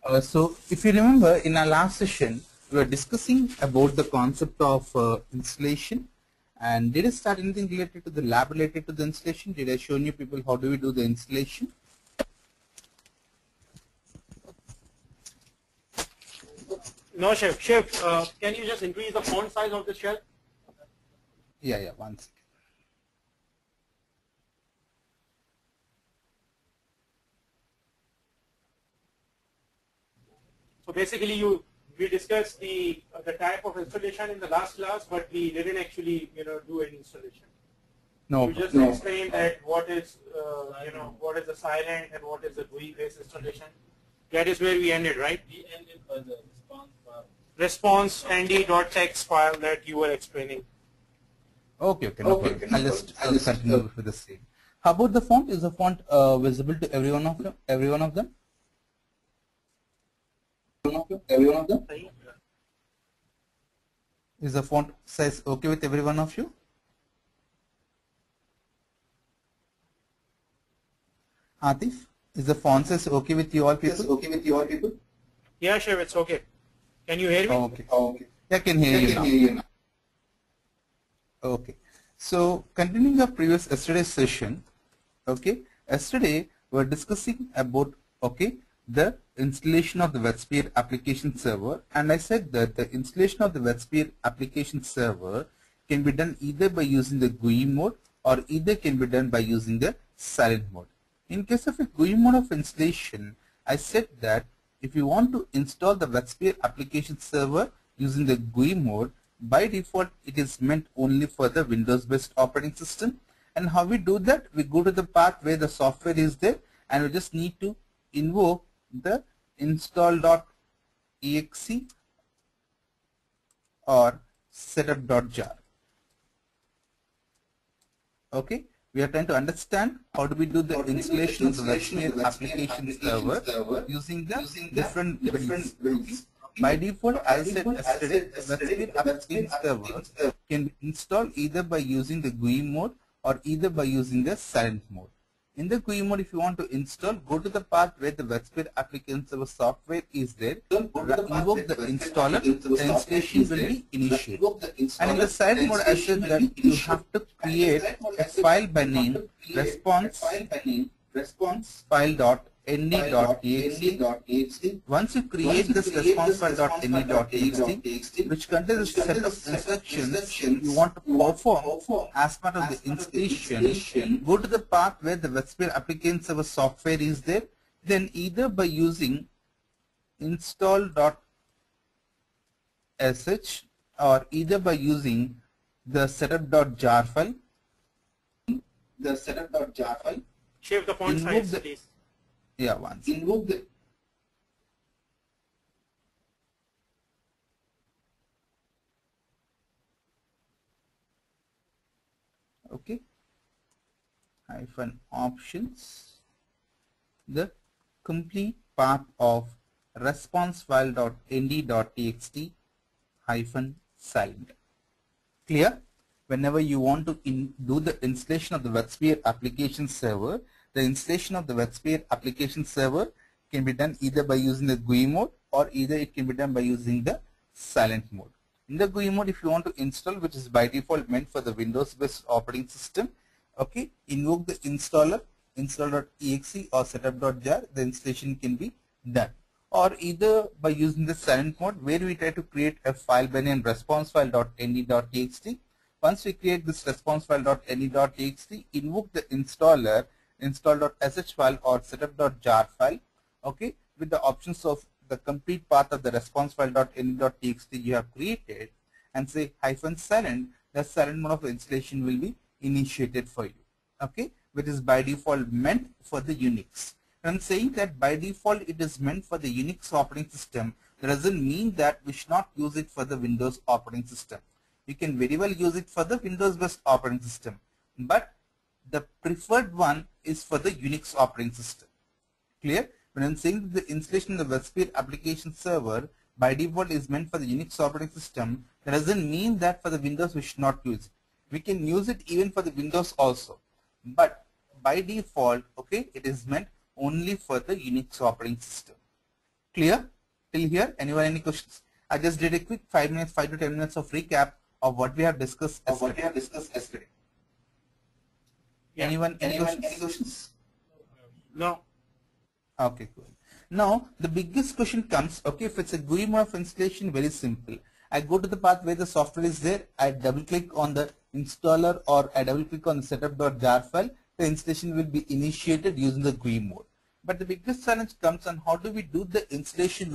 So if you remember in our last session, we were discussing about the concept of installation. And did I start anything related to the lab related to the installation? Did I show you people how do we do the installation? No, Chef. Chef, can you just increase the font size of the shell? Yeah, one second. So basically, we discussed the type of installation in the last class, but we didn't actually do any installation. No. You just explained that what is what is the silent and what is the GUI based installation. That is where we ended, right? We ended by the response file. Response nd.txt file that you were explaining. Okay, no problem. I'll just continue with the same. How about the font? Is the font visible to every one of them? Every one of them? Is the font size okay with every one of you? Atif, is the font size okay with you all people? Yeah, sure, it's okay. Can you hear me? Okay. Yeah, I can hear you now. Okay. So continuing our previous yesterday's session, okay, yesterday we were discussing about the installation of the WebSphere application server, and I said that the installation of the WebSphere application server can be done either by using the GUI mode or either can be done by using the silent mode. In case of a GUI mode of installation, I said that if you want to install the WebSphere application server using the GUI mode, by default it is meant only for the Windows based operating system. And how we do that? We go to the path where the software is there and we just need to invoke the install.exe or setup.jar. Okay, we are trying to understand how do we do the installation of the WebSphere application server using the different builds. By default, as I said yesterday, the WebSphere application server can be installed either by using the GUI mode or either by using the silent mode. In the GUI mode, if you want to install, go to the path where the WebSphere application server software is there, invoke the installer, the installation will be initiated. And in the silent mode, I said that you have to create a file by name response file.nd.txt. Once you create this response file.nd.txt, which contains a set of instructions you want to perform as part of the installation, go to the path where the WebSphere application server software is there, then either by using install.sh or either by using the setup.jar file. Shift the font size, please. Yeah, once. Okay. Hyphen options. The complete path of response file.nd.txt hyphen silent. Clear? Whenever you want to do the installation of the WebSphere application server, the installation of the WebSphere application server can be done either by using the GUI mode or either it can be done by using the silent mode. In the GUI mode, if you want to install, which is by default meant for the Windows based operating system, okay, invoke the installer, install.exe or setup.jar, the installation can be done. Or either by using the silent mode where we try to create a file by name response file.nd.txt. Once we create this response file.nd.txt, invoke the installer, install.sh file or setup.jar file, okay, with the options of the complete path of the response file.nd.txt you have created, and say hyphen silent, the silent mode of installation will be initiated for you, okay, which is by default meant for the Unix. I'm saying that by default it is meant for the Unix operating system. That doesn't mean that we should not use it for the Windows operating system. You can very well use it for the Windows based operating system, but the preferred one is for the Unix operating system. Clear? When I'm saying that the installation of the WebSphere application server by default is meant for the Unix operating system, that doesn't mean that for the Windows we should not use it. We can use it even for the Windows also, but by default, okay, it is meant only for the Unix operating system. Clear till here? Anyone any questions? I just did a quick 5 to 10 minutes of recap of what we have discussed yesterday. Yeah. Anyone any questions? No. Okay, cool. Now the biggest question comes, okay, if it's a GUI mode of installation, very simple. I go to the path where the software is there, I double click on the installer or I double click on the setup.jar file, the installation will be initiated using the GUI mode. But the biggest challenge comes on how do we do the installation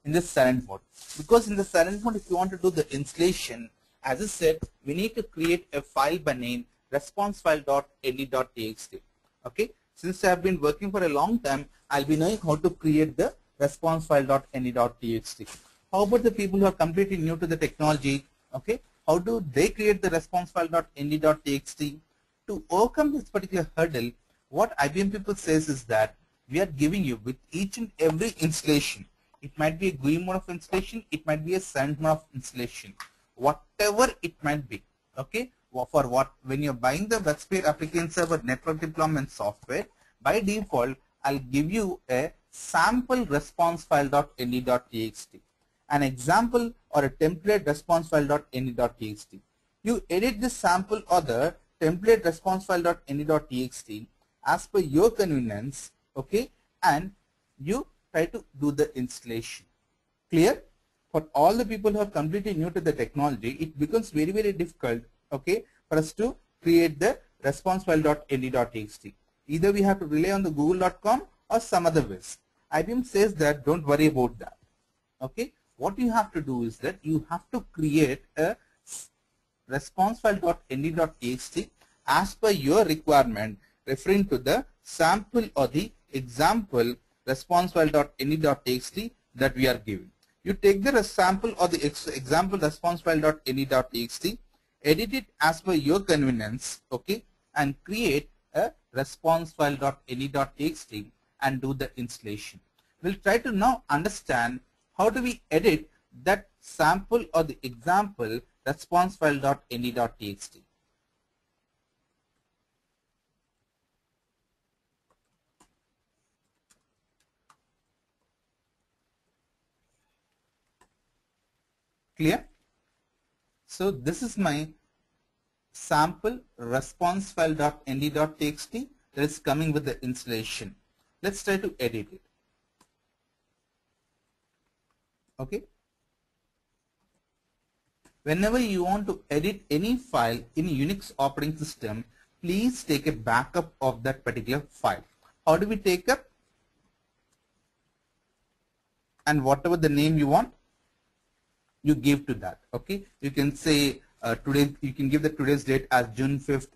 in the silent mode. Because in the silent mode, if you want to do the installation, as I said, we need to create a file by name responsefile.nd.txt. Okay, since I have been working for a long time, I'll be knowing how to create the responsefile.nd.txt. How about the people who are completely new to the technology? Okay, how do they create the responsefile.nd.txt? To overcome this particular hurdle, what IBM people says is that we are giving you with each and every installation. It might be a GUI mode of installation, it might be a silent mode of installation, whatever it might be. Okay, for what when you're buying the WebSphere Application Server network deployment software, by default, I'll give you a sample response file.nd.txt, an example or a template response file.nd.txt. You edit this sample or the template response file.nd.txt as per your convenience, okay, and you try to do the installation. Clear? For all the people who are completely new to the technology, it becomes very, very difficult, okay, for us to create the response file.nd.txt. Either we have to rely on the google.com or some other ways. IBM says that don't worry about that. Okay, what you have to do is that you have to create a response file.nd.txt as per your requirement, referring to the sample or the example response file.nd.txt that we are giving. You take the sample or the example response file.nd.txt, edit it as per your convenience, okay, and create a response file.nd.txt and do the installation. We'll try to now understand how do we edit that sample or the example response file.nd.txt. Clear? So this is my sample response file.nd.txt that is coming with the installation. Let's try to edit it. Okay. Whenever you want to edit any file in Unix operating system, please take a backup of that particular file. How do we take up? And whatever the name you want, you give to that. Okay, you can say today, you can give the today's date as June 5th,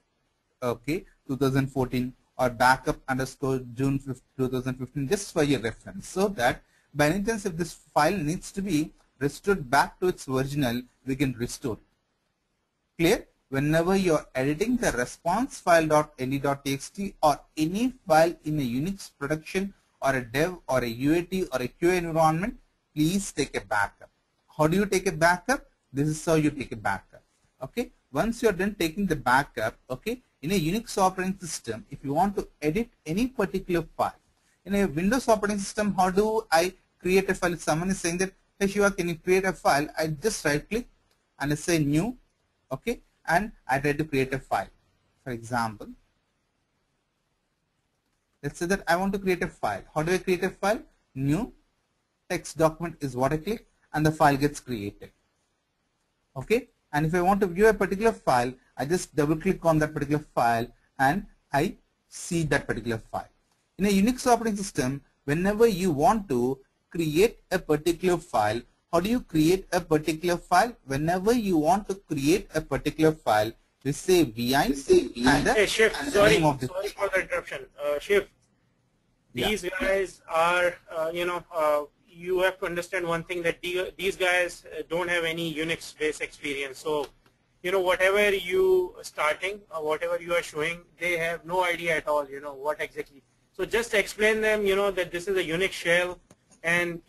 okay, 2014, or backup underscore June 5th, 2015, just for your reference, so that by any chance if this file needs to be restored back to its original, we can restore it. Clear? Whenever you are editing the response file.nd.txt or any file in a Unix production or a dev or a UAT or a QA environment, please take a backup. How do you take a backup? This is how you take a backup. Okay. Once you are done taking the backup, okay, in a Unix operating system, if you want to edit any particular file, in a Windows operating system, how do I create a file? If someone is saying that, hey Shiva, can you create a file? I just right click and I say new, okay, and I try to create a file. For example, let's say that I want to create a file. How do I create a file? New text document is what I click, and the file gets created. Okay, and if I want to view a particular file, I just double click on that particular file and I see that particular file. In a Unix operating system, whenever you want to create a particular file, how do you create a particular file? Whenever you want to create a particular file, we say vi and the name of the sorry for the interruption. Shiv, these guys are, you have to understand one thing, that these guys don't have any Unix-based experience. So, whatever you starting or whatever you are showing, they have no idea at all, what exactly. So just explain them, that this is a Unix shell, and,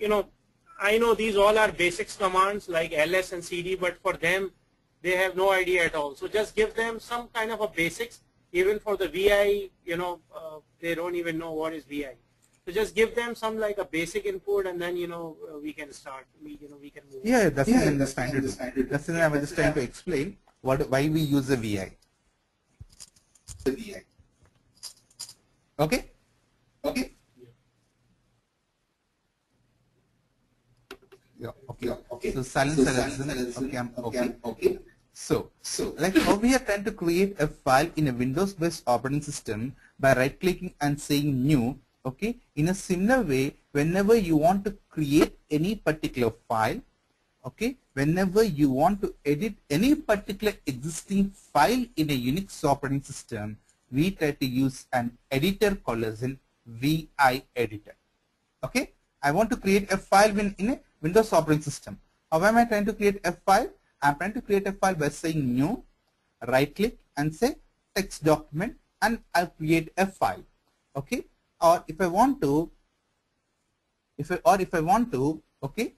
I know these all are basics commands like ls and cd, but for them, they have no idea at all. So just give them some kind of a basics. Even for the vi, they don't even know what is vi. So just give them some like a basic input, and then we can start. We can move. Yeah, that's what I'm just trying to do. That's what I was just trying to explain why we use a VI. Okay. Okay. Yeah. Okay. Okay. So silence. Okay. I'm okay. Okay. So like how we are trying to create a file in a Windows-based operating system by right-clicking and saying new. Okay. In a similar way, whenever you want to create any particular file, okay, whenever you want to edit any particular existing file in a Unix operating system, we try to use an editor called as an VI editor. Okay. I want to create a file in a Windows operating system. How am I trying to create a file? I'm trying to create a file by saying new, right click and say text document, and I'll create a file. Okay. Or if I want to, okay,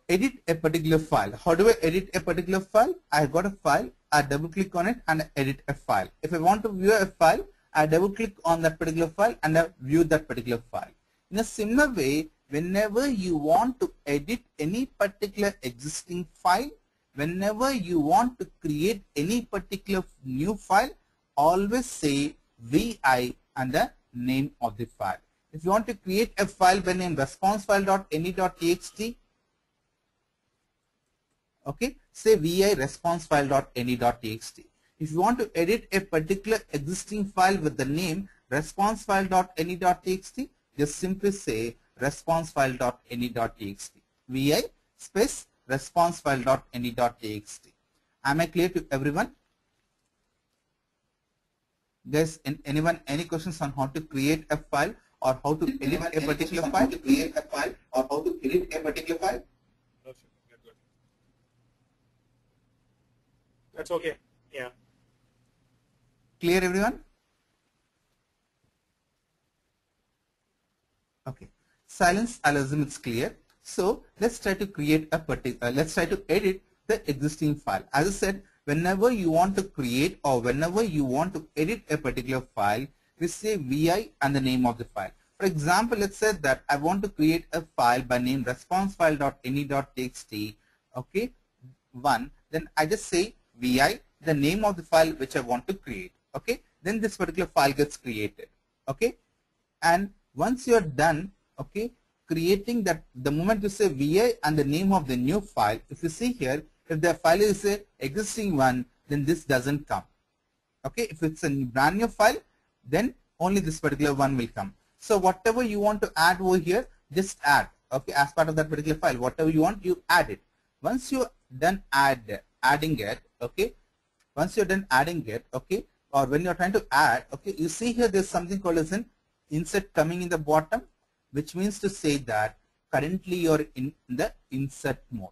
edit a particular file. How do I edit a particular file? I got a file, I double click on it and edit a file. If I want to view a file, I double click on that particular file and I view that particular file. In a similar way, whenever you want to edit any particular existing file, whenever you want to create any particular new file, always say VI and the name of the file. If you want to create a file by name responsefile.any.txt, okay, say vi responsefile.any.txt. If you want to edit a particular existing file with the name responsefile.any.txt, just simply say responsefile.any.txt. vi space responsefile.any.txt. Am I clear to everyone? Guys, anyone any questions on how to create a file or how to edit a particular file? That's okay. Yeah. Clear, everyone? Okay. Silence, I'll assume it's clear. So let's try to create a particular. Let's try to edit the existing file. As I said, whenever you want to create or whenever you want to edit a particular file, we say vi and the name of the file. For example, let's say that I want to create a file by name responsefile.any.txt. Okay, one. Then I just say vi, the name of the file which I want to create. Okay, then this particular file gets created. Okay, and once you are done, okay, creating that, the moment you say vi and the name of the new file, if you see here, if the file is a existing one, then this doesn't come. Okay, if it's a brand new file, then only this particular one will come. So whatever you want to add over here, just add. Okay, as part of that particular file, whatever you want, you add it. Once you're done adding it, okay, once you're done adding it, okay, or when you're trying to add, okay, you see here there's something called as an insert coming in the bottom, which means to say that currently you're in the insert mode.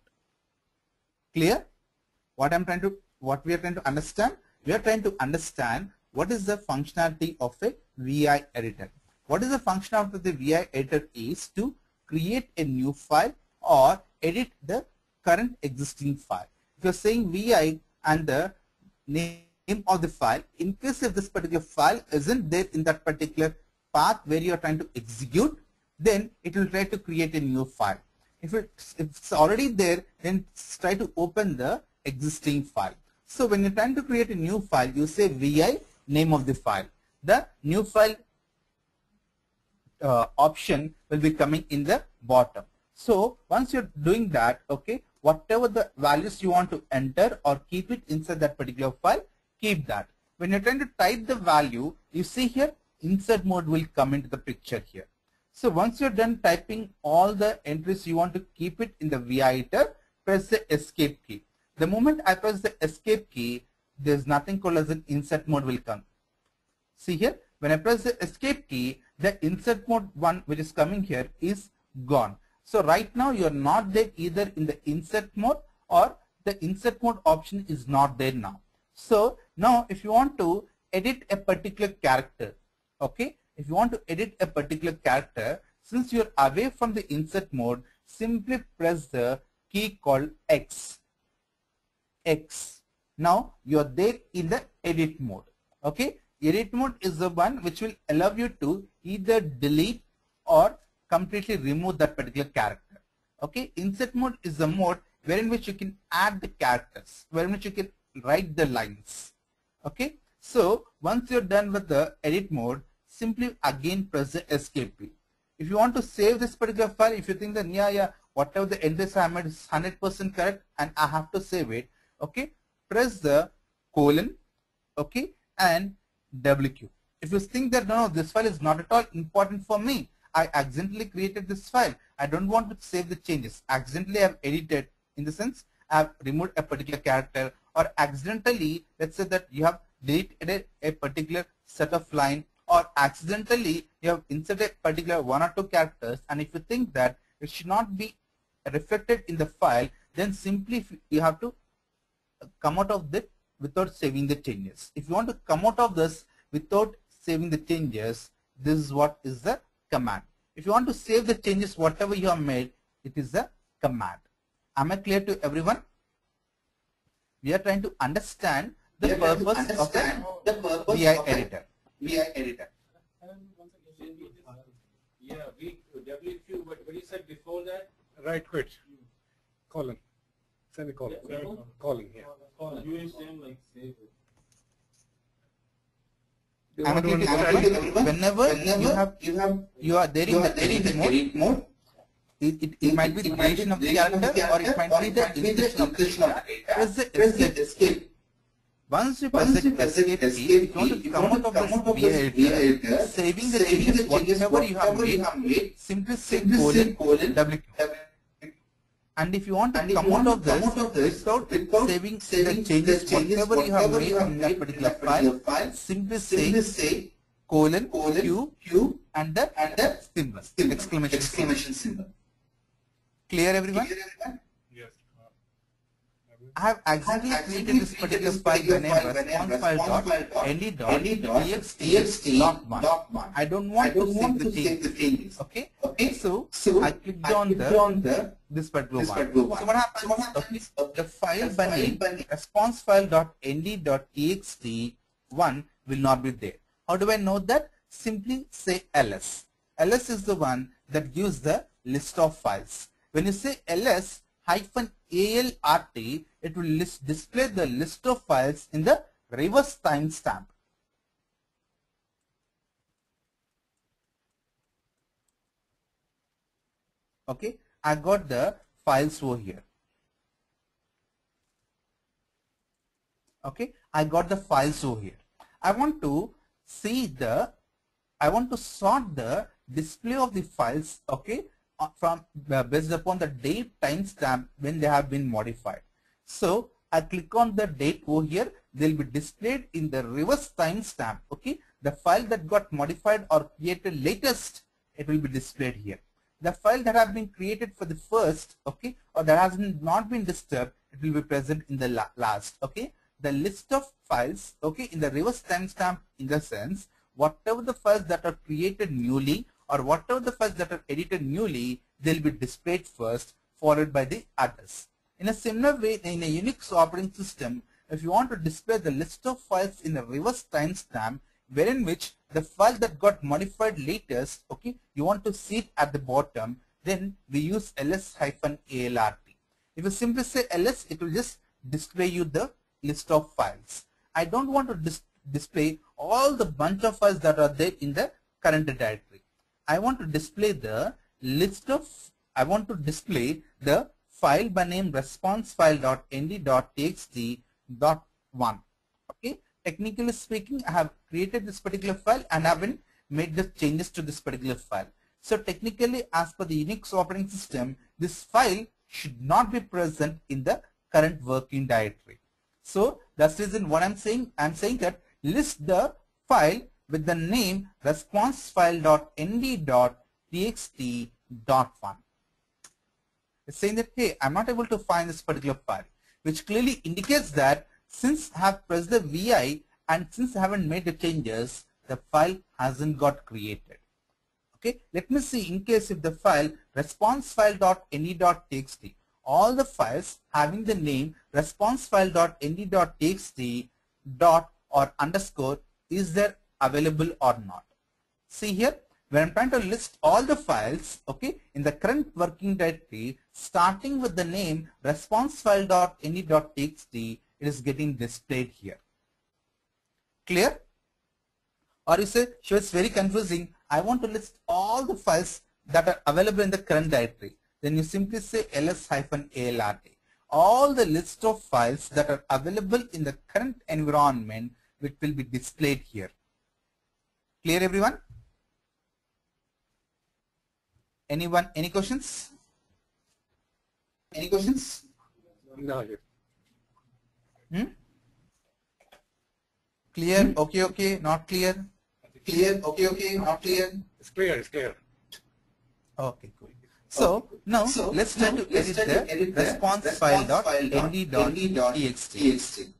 Clear? What we are trying to understand? We are trying to understand what is the functionality of a VI editor. What is the functionality of the VI editor is to create a new file or edit the current existing file. If you're saying VI and the name of the file, in case if this particular file isn't there in that particular path where you are trying to execute, then it will try to create a new file. If it's already there, then try to open the existing file. So when you're trying to create a new file, you say vi name of the file. The new file option will be coming in the bottom. So once you're doing that, okay, whatever the values you want to enter or keep it inside that particular file, keep that. When you're trying to type the value, you see here insert mode will come into the picture here. So once you're done typing all the entries you want to keep it in the VI editor, press the escape key. The moment I press the escape key, there's nothing called as an insert mode will come. See here, when I press the escape key, the insert mode one which is coming here is gone. So right now you're not there either in the insert mode or the insert mode option is not there now. So now if you want to edit a particular character, okay, if you want to edit a particular character, since you're away from the insert mode, simply press the key called X. X. Now you're there in the edit mode. Okay. edit mode is the one which will allow you to either delete or completely remove that particular character. Okay, insert mode is the mode wherein which you can add the characters, wherein which you can write the lines. Okay, so once you're done with the edit mode, simply again press the escape key. If you want to save this particular file, if you think that whatever the entries I made is 100% correct and I have to save it, okay, press the colon, okay, and WQ. If you think that no, this file is not at all important for me, I accidentally created this file, I don't want to save the changes, accidentally I have edited, in the sense I have removed a particular character, or accidentally, let's say that you have deleted a particular set of line, or accidentally you have inserted a particular 1 or 2 characters, and if you think that it should not be reflected in the file, then simply you have to come out of that without saving the changes. If you want to come out of this without saving the changes, this is what is the command. If you want to save the changes whatever you have made, it is the command. Am I clear to everyone? We are trying to understand the purpose of the VI editor. VI editor. Yeah, WQ, but what you said before that? Right quit. Colon. Semicolon. Yeah, Calling here. You ain't saying like save it. Am I clear to everyone? Whenever you are there in the edit mode, it might be the creation of the character, or it might be the insertion of the character. Press the escape. Once you press the escape key, if you want to come out of this VI editor, saving the changes whatever you have made, simply say colon WQ. And if you want to come out of this without saving the changes whatever you have made in that particular file, simply say colon Q and the symbol, exclamation symbol. Clear everyone? Yes. I have accidentally created this particular file by name response_nd.txt.1. I don't want to save the changes. Okay? So I clicked on this particular one. So what happens? The file by name response_file.nd.txt1 will not be there. How do I know that? Simply say ls. ls is the one that gives the list of files. When you say ls-alrt, it will display the list of files in the reverse timestamp. Okay, I got the files over here. Okay, I got the files over here. I want to sort the display of the files, okay, from based upon the date timestamp when they have been modified. So I click on the date over here, they'll be displayed in the reverse timestamp. Okay, the file that got modified or created latest, it will be displayed here. The file that have been created for the first, okay, or that has not been disturbed, it will be present in the last. Okay, the list of files, okay, in the reverse timestamp, in the sense whatever the files that are created newly or whatever the files that are edited newly, they'll be displayed first, followed by the others. In a similar way, in a Unix operating system, if you want to display the list of files in a reverse timestamp, wherein which the file that got modified latest, okay, you want to see it at the bottom, then we use ls-alrt. If you simply say ls, it will just display you the list of files. I don't want to display all the bunch of files that are there in the current directory. I want to display the list of, I want to display the file by name response_file.nd.txt.1. Okay, technically speaking, I have created this particular file and I haven't made the changes to this particular file. So technically, as per the Unix operating system, this file should not be present in the current working directory. So that's the reason what I'm saying that list the file with the name response_file.nd.txt.1. It's saying that, hey, I'm not able to find this particular file, which clearly indicates that since I have pressed the VI and since I haven't made the changes, the file hasn't got created. Okay, let me see in case if the file response_file.nd.txt, all the files having the name response_file.nd.txt dot or underscore is there available or not. See here, when I'm trying to list all the files, okay, in the current working directory, starting with the name responsefile.ini.txt, it is getting displayed here. Clear? Or you say, sure, it's very confusing. I want to list all the files that are available in the current directory. Then you simply say ls-alrt. All the list of files that are available in the current environment, which will be displayed here. Clear, everyone? Anyone? Any questions? Any questions? No. Clear? Okay. Not clear? Clear? Okay. Not clear? It's clear. It's clear. Okay, cool. So now let's try to edit the response file.nd.txt.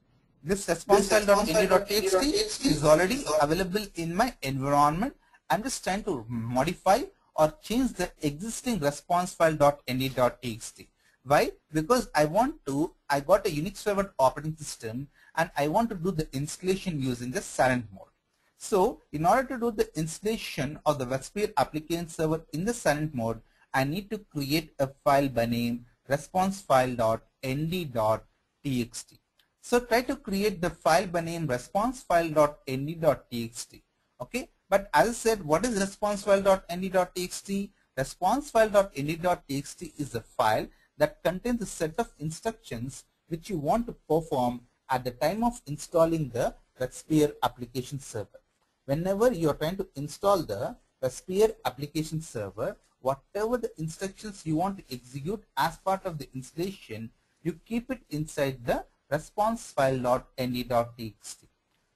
This response file.nd.txt is already available in my environment. I'm just trying to modify or change the existing response file.nd.txt. Why? Because I got a Unix server operating system and I want to do the installation using the silent mode. So in order to do the installation of the WebSphere application server in the silent mode, I need to create a file by name responsefile.nd.txt. So try to create the file by name responsefile.nd.txt. Okay, but as I said, what is responsefile.nd.txt? Responsefile.nd.txt is a file that contains a set of instructions which you want to perform at the time of installing the WebSphere application server. Whenever you are trying to install the WebSphere application server, whatever the instructions you want to execute as part of the installation, you keep it inside the response file.nd.txt.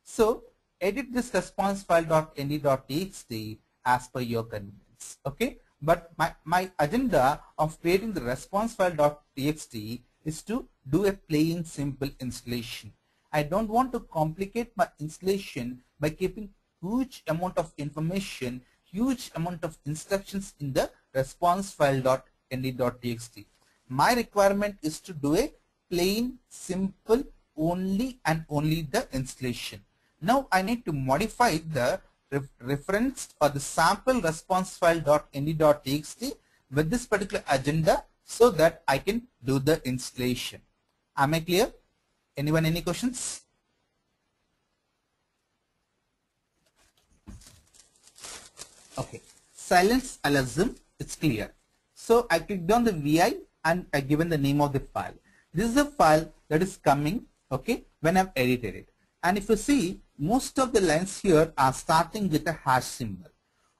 So edit this response file.nd.txt as per your convenience. Okay, but my agenda of creating the response file.txt is to do a plain simple installation. I don't want to complicate my installation by keeping huge amount of information, huge amount of instructions in the response file.nd.txt. My requirement is to do a plain, simple, only and only the installation. Now I need to modify the reference or the sample response file.nd.txt with this particular agenda so that I can do the installation. Am I clear? Anyone, any questions? Okay, silence alarm, it's clear. So I clicked on the VI and I given the name of the file. This is a file that is coming, okay, when I've edited it. And if you see, most of the lines here are starting with a hash symbol.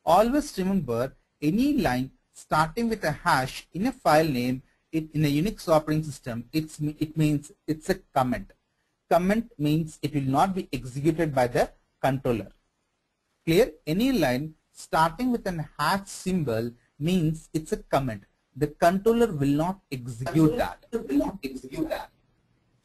Always remember, any line starting with a hash in a file name, in a Unix operating system, it means it's a comment. Comment means it will not be executed by the controller. Clear? Any line starting with an hash symbol means it's a comment. The controller will not execute that.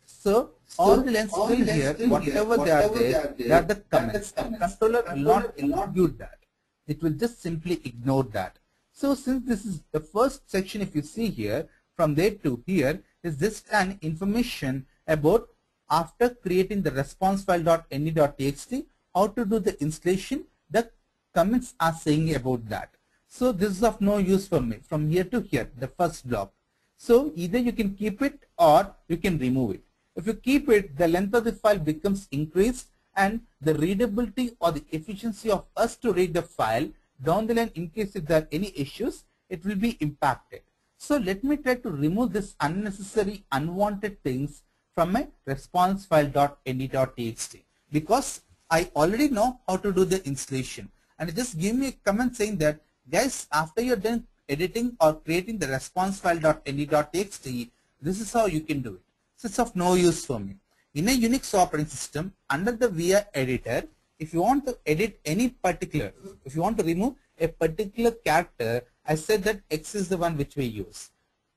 So all the lines still here, whatever they are there, they are the comments. The controller will not execute that. It will just simply ignore that. So since this is the first section, if you see here, from there to here is just an information about after creating the response file.nd.txt, how to do the installation, the comments are saying about that. So this is of no use for me from here to here, the first block. So either you can keep it or you can remove it. If you keep it, the length of the file becomes increased and the readability or the efficiency of us to read the file down the line, in case if there are any issues, it will be impacted. So let me try to remove this unnecessary unwanted things from my response file.nd.txt, because I already know how to do the installation, and it just give me a comment saying that, guys, after you're done editing or creating the response file.nd.txt, this is how you can do it. So it's of no use for me. In a Unix operating system, under the VI editor, if you want to edit any particular, if you want to remove a particular character, I said that X is the one which we use.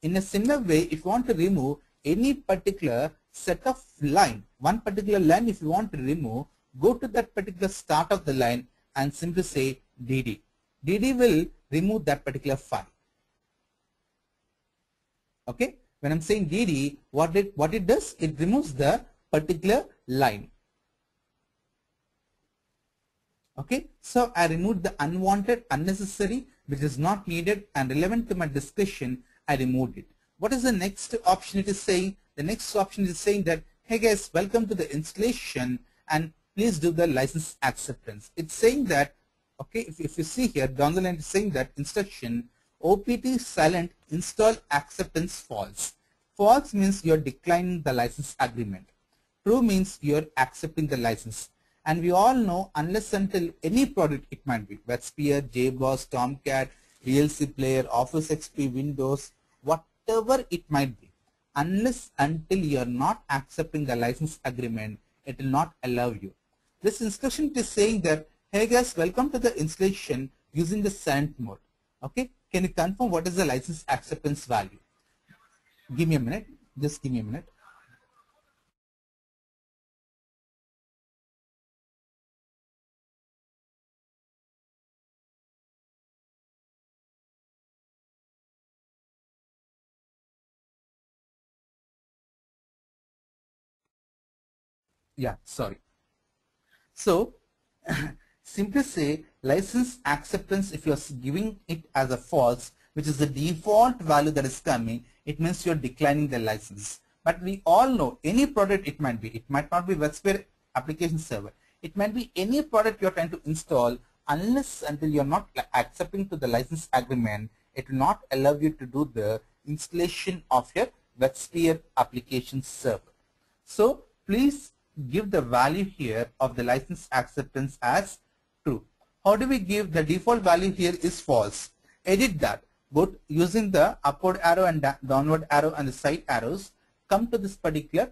In a similar way, if you want to remove any particular set of line, one particular line if you want to remove, go to that particular start of the line and simply say DD. DD will remove that particular file. Okay, when I'm saying DD, what it does, it removes the particular line. Okay, so I removed the unwanted, unnecessary, which is not needed and relevant to my discussion. I removed it. What is the next option it is saying? The next option is saying that, hey guys, welcome to the installation and please do the license acceptance. It's saying that, okay, if you see here, down the line it's saying that instruction OPT silent install acceptance false. False means you're declining the license agreement. True means you're accepting the license. And we all know unless until any product it might be, WebSphere, JBoss, Tomcat, VLC Player, Office XP, Windows, whatever it might be, unless until you are not accepting the license agreement, it will not allow you. This instruction is saying that, hey guys, welcome to the installation using the silent mode. Okay, can you confirm what is the license acceptance value? Give me a minute, just give me a minute. Yeah, sorry. So simply say license acceptance. If you're giving it as a false, which is the default value that is coming, it means you're declining the license. But we all know any product it might be. It might not be WebSphere application server. It might be any product you're trying to install. Unless until you're not accepting to the license agreement, it will not allow you to do the installation of your WebSphere application server. So please give the value here of the license acceptance as true. How do we give? The default value here is false. Edit that. Go using the upward arrow and downward arrow and the side arrows. Come to this particular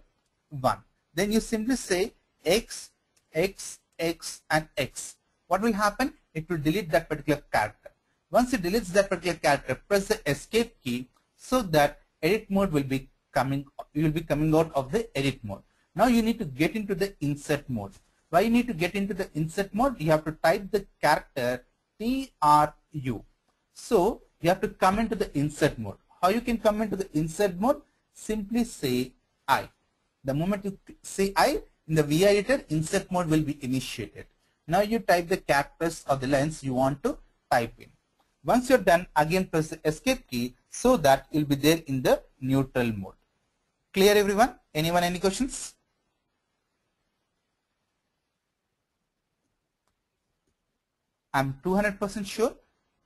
one. Then you simply say X, X, X and X. What will happen? It will delete that particular character. Once it deletes that particular character, press the escape key so that edit mode will be coming. You will be coming out of the edit mode. Now you need to get into the insert mode. Why you need to get into the insert mode? You have to type the character TRU. So you have to come into the insert mode. How you can come into the insert mode? Simply say I. The moment you say I, in the VI editor, insert mode will be initiated. Now you type the characters of the lines you want to type in. Once you're done, again press the escape key so that you'll be there in the neutral mode. Clear everyone? Anyone any questions? I'm 200% sure.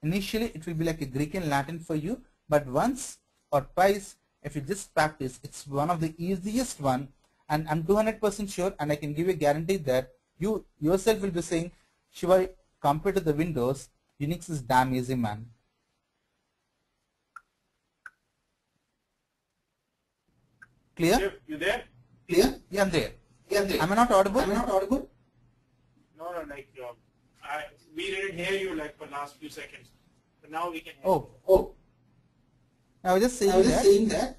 Initially, it will be like a Greek and Latin for you, but once or twice, if you just practice, it's one of the easiest one, and I'm 200% sure, and I can give you a guarantee that you yourself will be saying, Shiva, compared to the Windows, Unix is damn easy, man. Clear? Shiv, you there? Clear? Yeah, I'm there. Yeah, I'm there. Am I not audible? Am I not audible? No, like we didn't hear you like for last few seconds, but now we can hear Oh. I was just saying that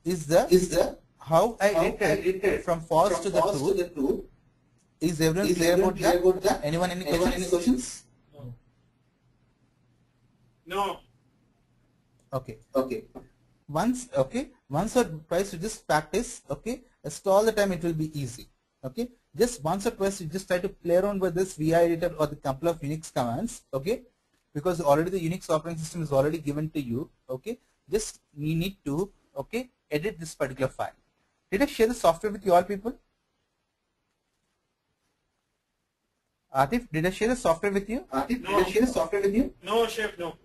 is the how I edited from false to the true. Is everyone clear about that? Anyone any questions? No. Okay. Once or twice you just practice. Okay, so all the time it will be easy. Okay, just once or twice you just try to play around with this VI editor or the couple of Unix commands. Okay, because already the Unix operating system is already given to you. Okay, just you need to edit this particular file. Did I share the software with you all people? Atif, did I share the software with you? No, Chef, no.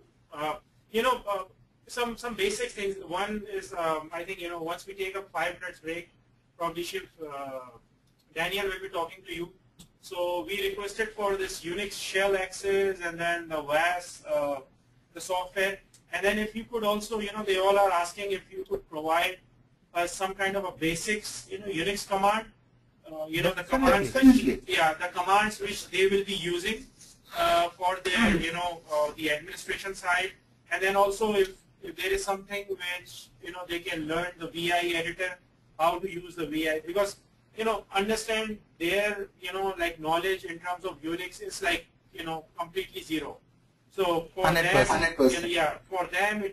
Some basic things. One is, I think, once we take a 5 minutes break, probably Chef, Daniel will be talking to you. So we requested for this Unix shell access and then the WAS, the software. And then if you could also, they all are asking if you could provide some kind of a basics, Unix command. The commands the commands which they will be using for their the administration side, and then also if there is something which they can learn the VI editor, how to use the VI, because understand their like knowledge in terms of Unix is like completely zero. So for 100%. them, for them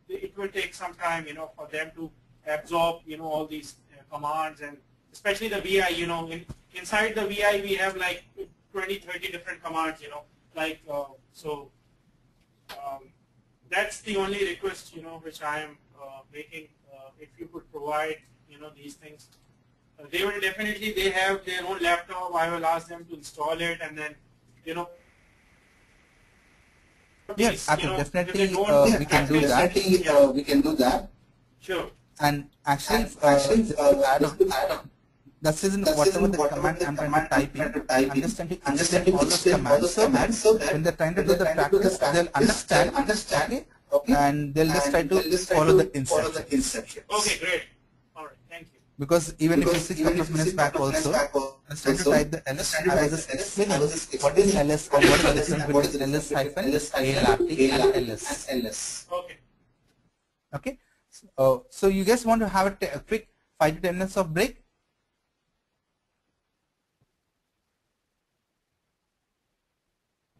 it will take some time for them to absorb all these commands, and especially the VI, inside the VI we have like 20, 30 different commands, like, that's the only request, which I am making. If you could provide, these things. They will definitely, they have their own laptop. I will ask them to install it, and then, Yes, definitely we can do that. Definitely, we can do that. Sure. And actually, Actually, just to add on, just to add on, that isn't that whatever isn't the whatever command the I'm trying to command I'm type trying to in. type I'm in. just trying to I'm just extend trying to all those extend all commands those so that commands so that when they're trying to when do they're the trying to do the practice, they'll practice, they'll understand, understand, okay, okay, and they'll just try and to they'll just try follow the to follow the instructions. instructions. Okay, great. All right, thank you. Because even if you Because see a even couple if of you minutes see a back couple of minutes also, back I was trying to also, type the I was ls, trying to I was type just the LS, I explaining was just what is explaining ls and what is the what is difference what is the between ls difference between hyphen LS hyphen ALRT and ALRT ls. and LS. Okay. Okay, so you guys want to have a quick 5 to 10 minutes of break?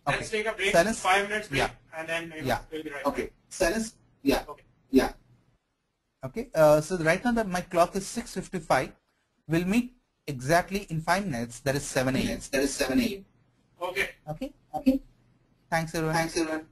Let's take a break, Silence? 5 minutes break, Yeah. and then Yeah. we'll be right Okay. back. Silence? Yeah. Okay. Yeah. Okay, so right now that my clock is 6:55. We'll meet exactly in 5 minutes, that is 7 a.m. That is 7 a.m. Okay. Okay, Okay. thanks everyone. Thanks, everyone.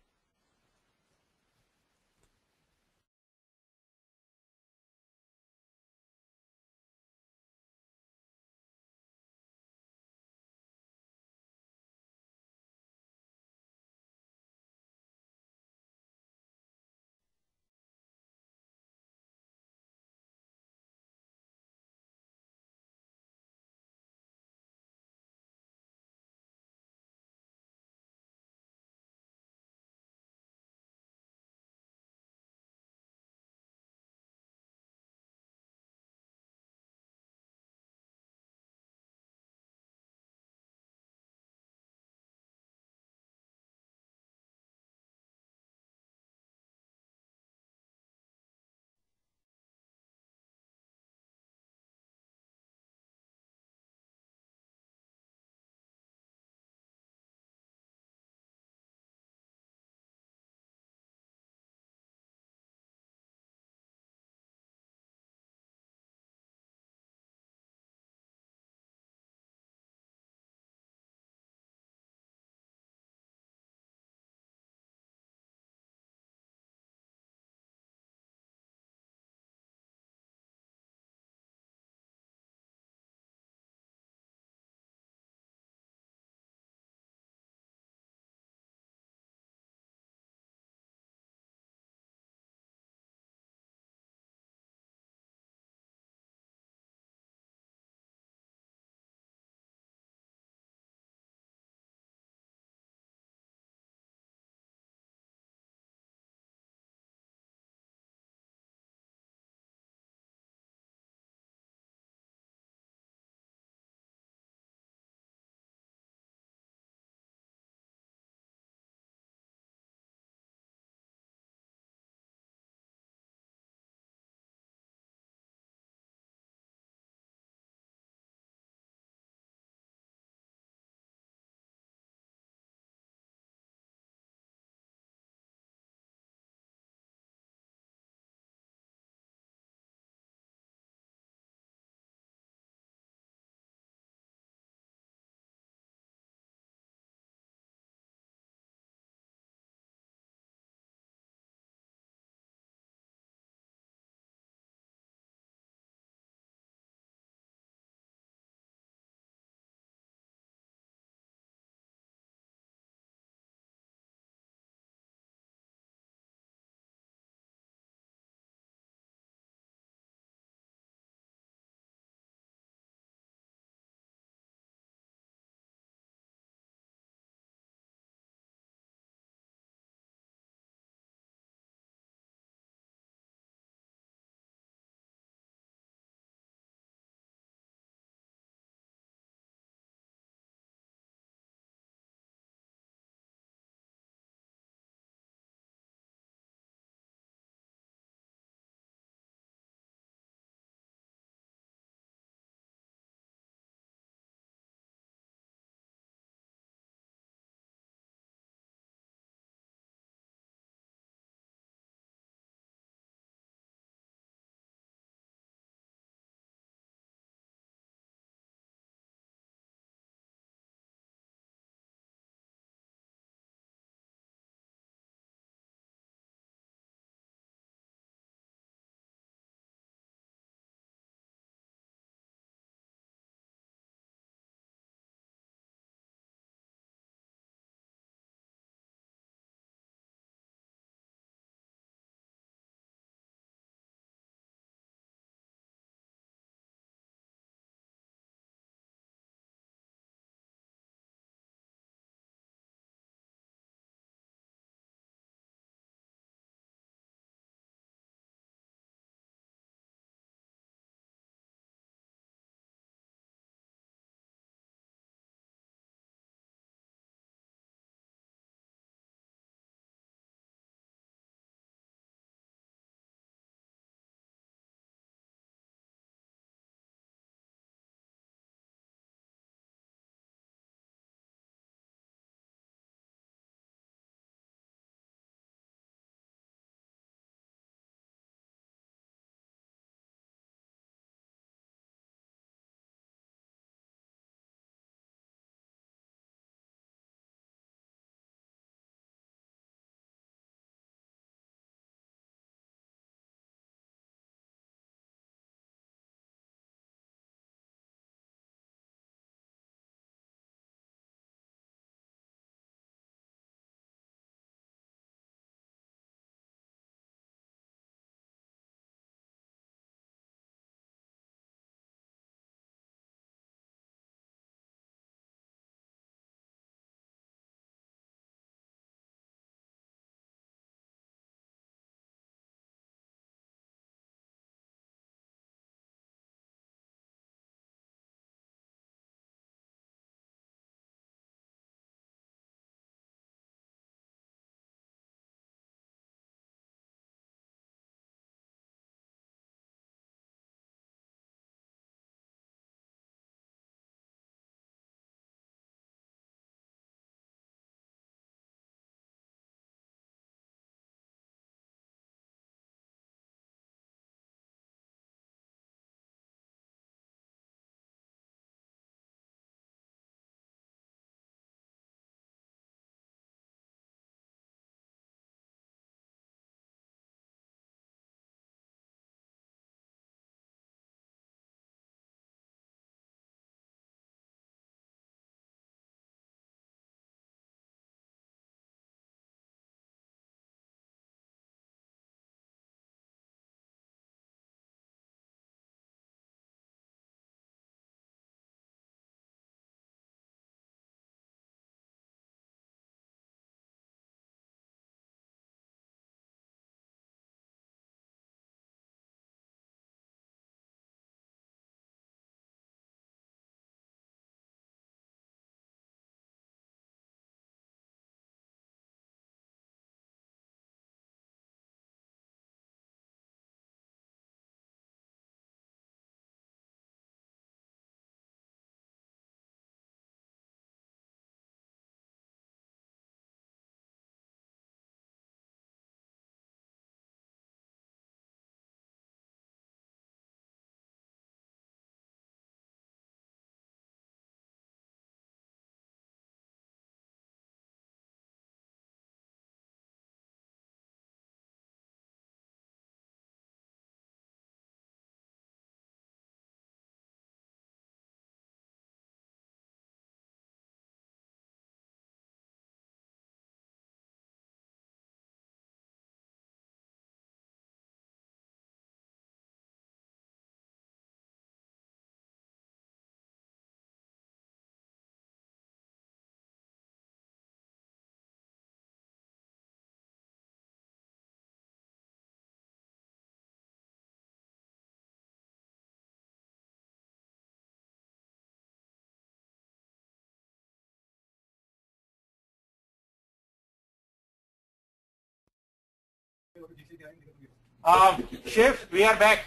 Shiv, we are back.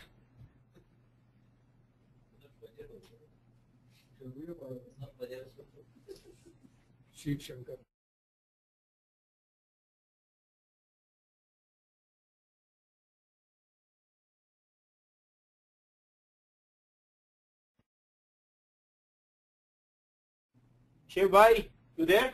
Shiv bhai, you there?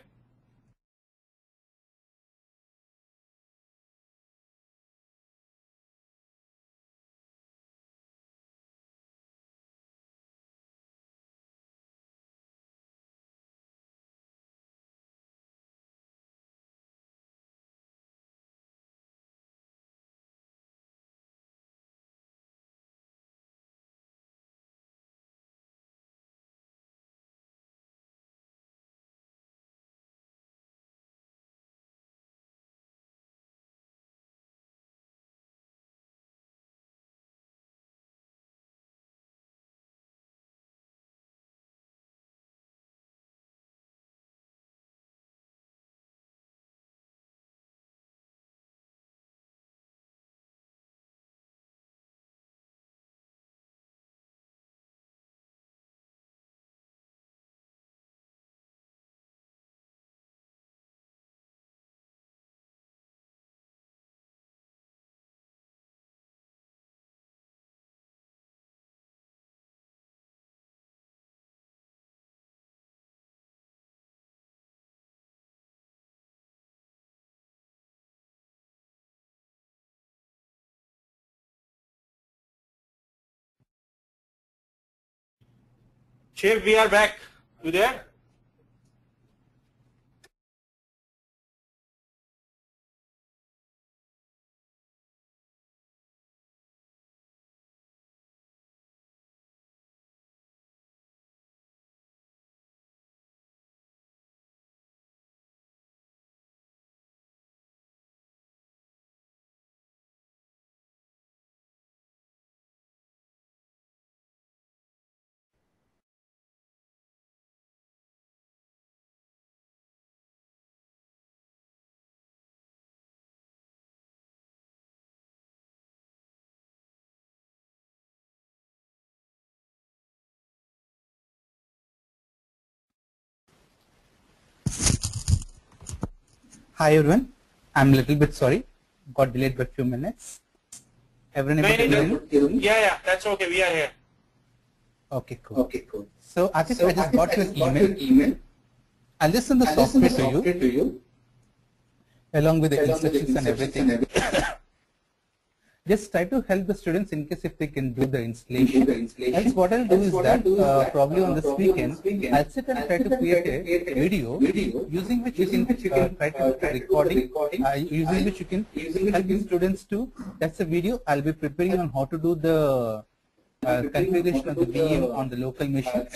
Shiv, we are back. You there? Hi everyone, I'm a little bit sorry, got delayed by a few minutes. Everyone able to hear me? Yeah, that's okay, we are here. Okay, cool. So Atif, I just got your email. I'll just send the software to you along with the instructions and everything. Just try to help the students in case if they can do the installation. Else what I'll do is that probably on this weekend, I'll sit and try to create a video using which you can try to do recording, using which you can help the students to. That's a video I'll be preparing on how to do the configuration of the VM on the local machines.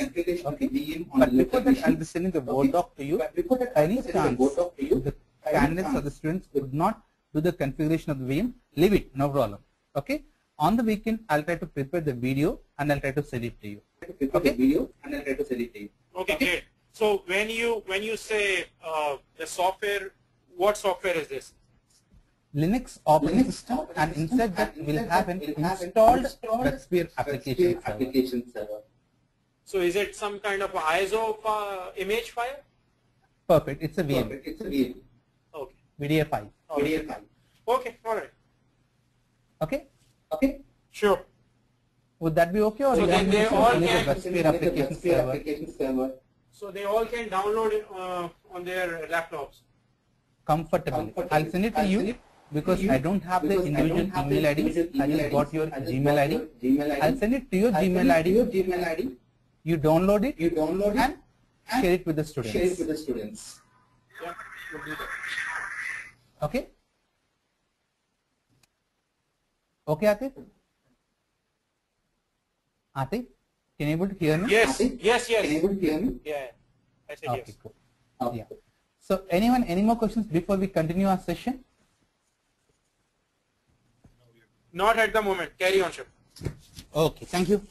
Okay, but before that I'll be sending the Word doc to you. Any chance the candidates or the students could not do the configuration of the VM, leave it, no problem. Okay. On the weekend, I'll try to prepare the video and I'll try to send it to you. Okay. Okay, great. So when you say the software, what software is this? Linux operating system, and inside that we'll have an installed WebSphere application server. So is it some kind of ISO image file? Perfect. It's a VM. Okay. VDA file. Okay, all right. Okay. Sure. Would that be okay, or so you want me they to all send can, the WebSphere application server? So they all can download it on their laptops. Comfortably. I'll send it to you because I don't have the individual email ID. I just got your Gmail ID. I'll send it to your Gmail ID. You download it and share it with the students. Yeah, we'll do that. Okay? Okay, Atif? Atif, can you able to hear me? Yes. Can you able to hear me? Yeah, I said Okay, yes. cool. Yeah. So, anyone, any more questions before we continue our session? Not at the moment. Carry on, Shiv. Okay, thank you.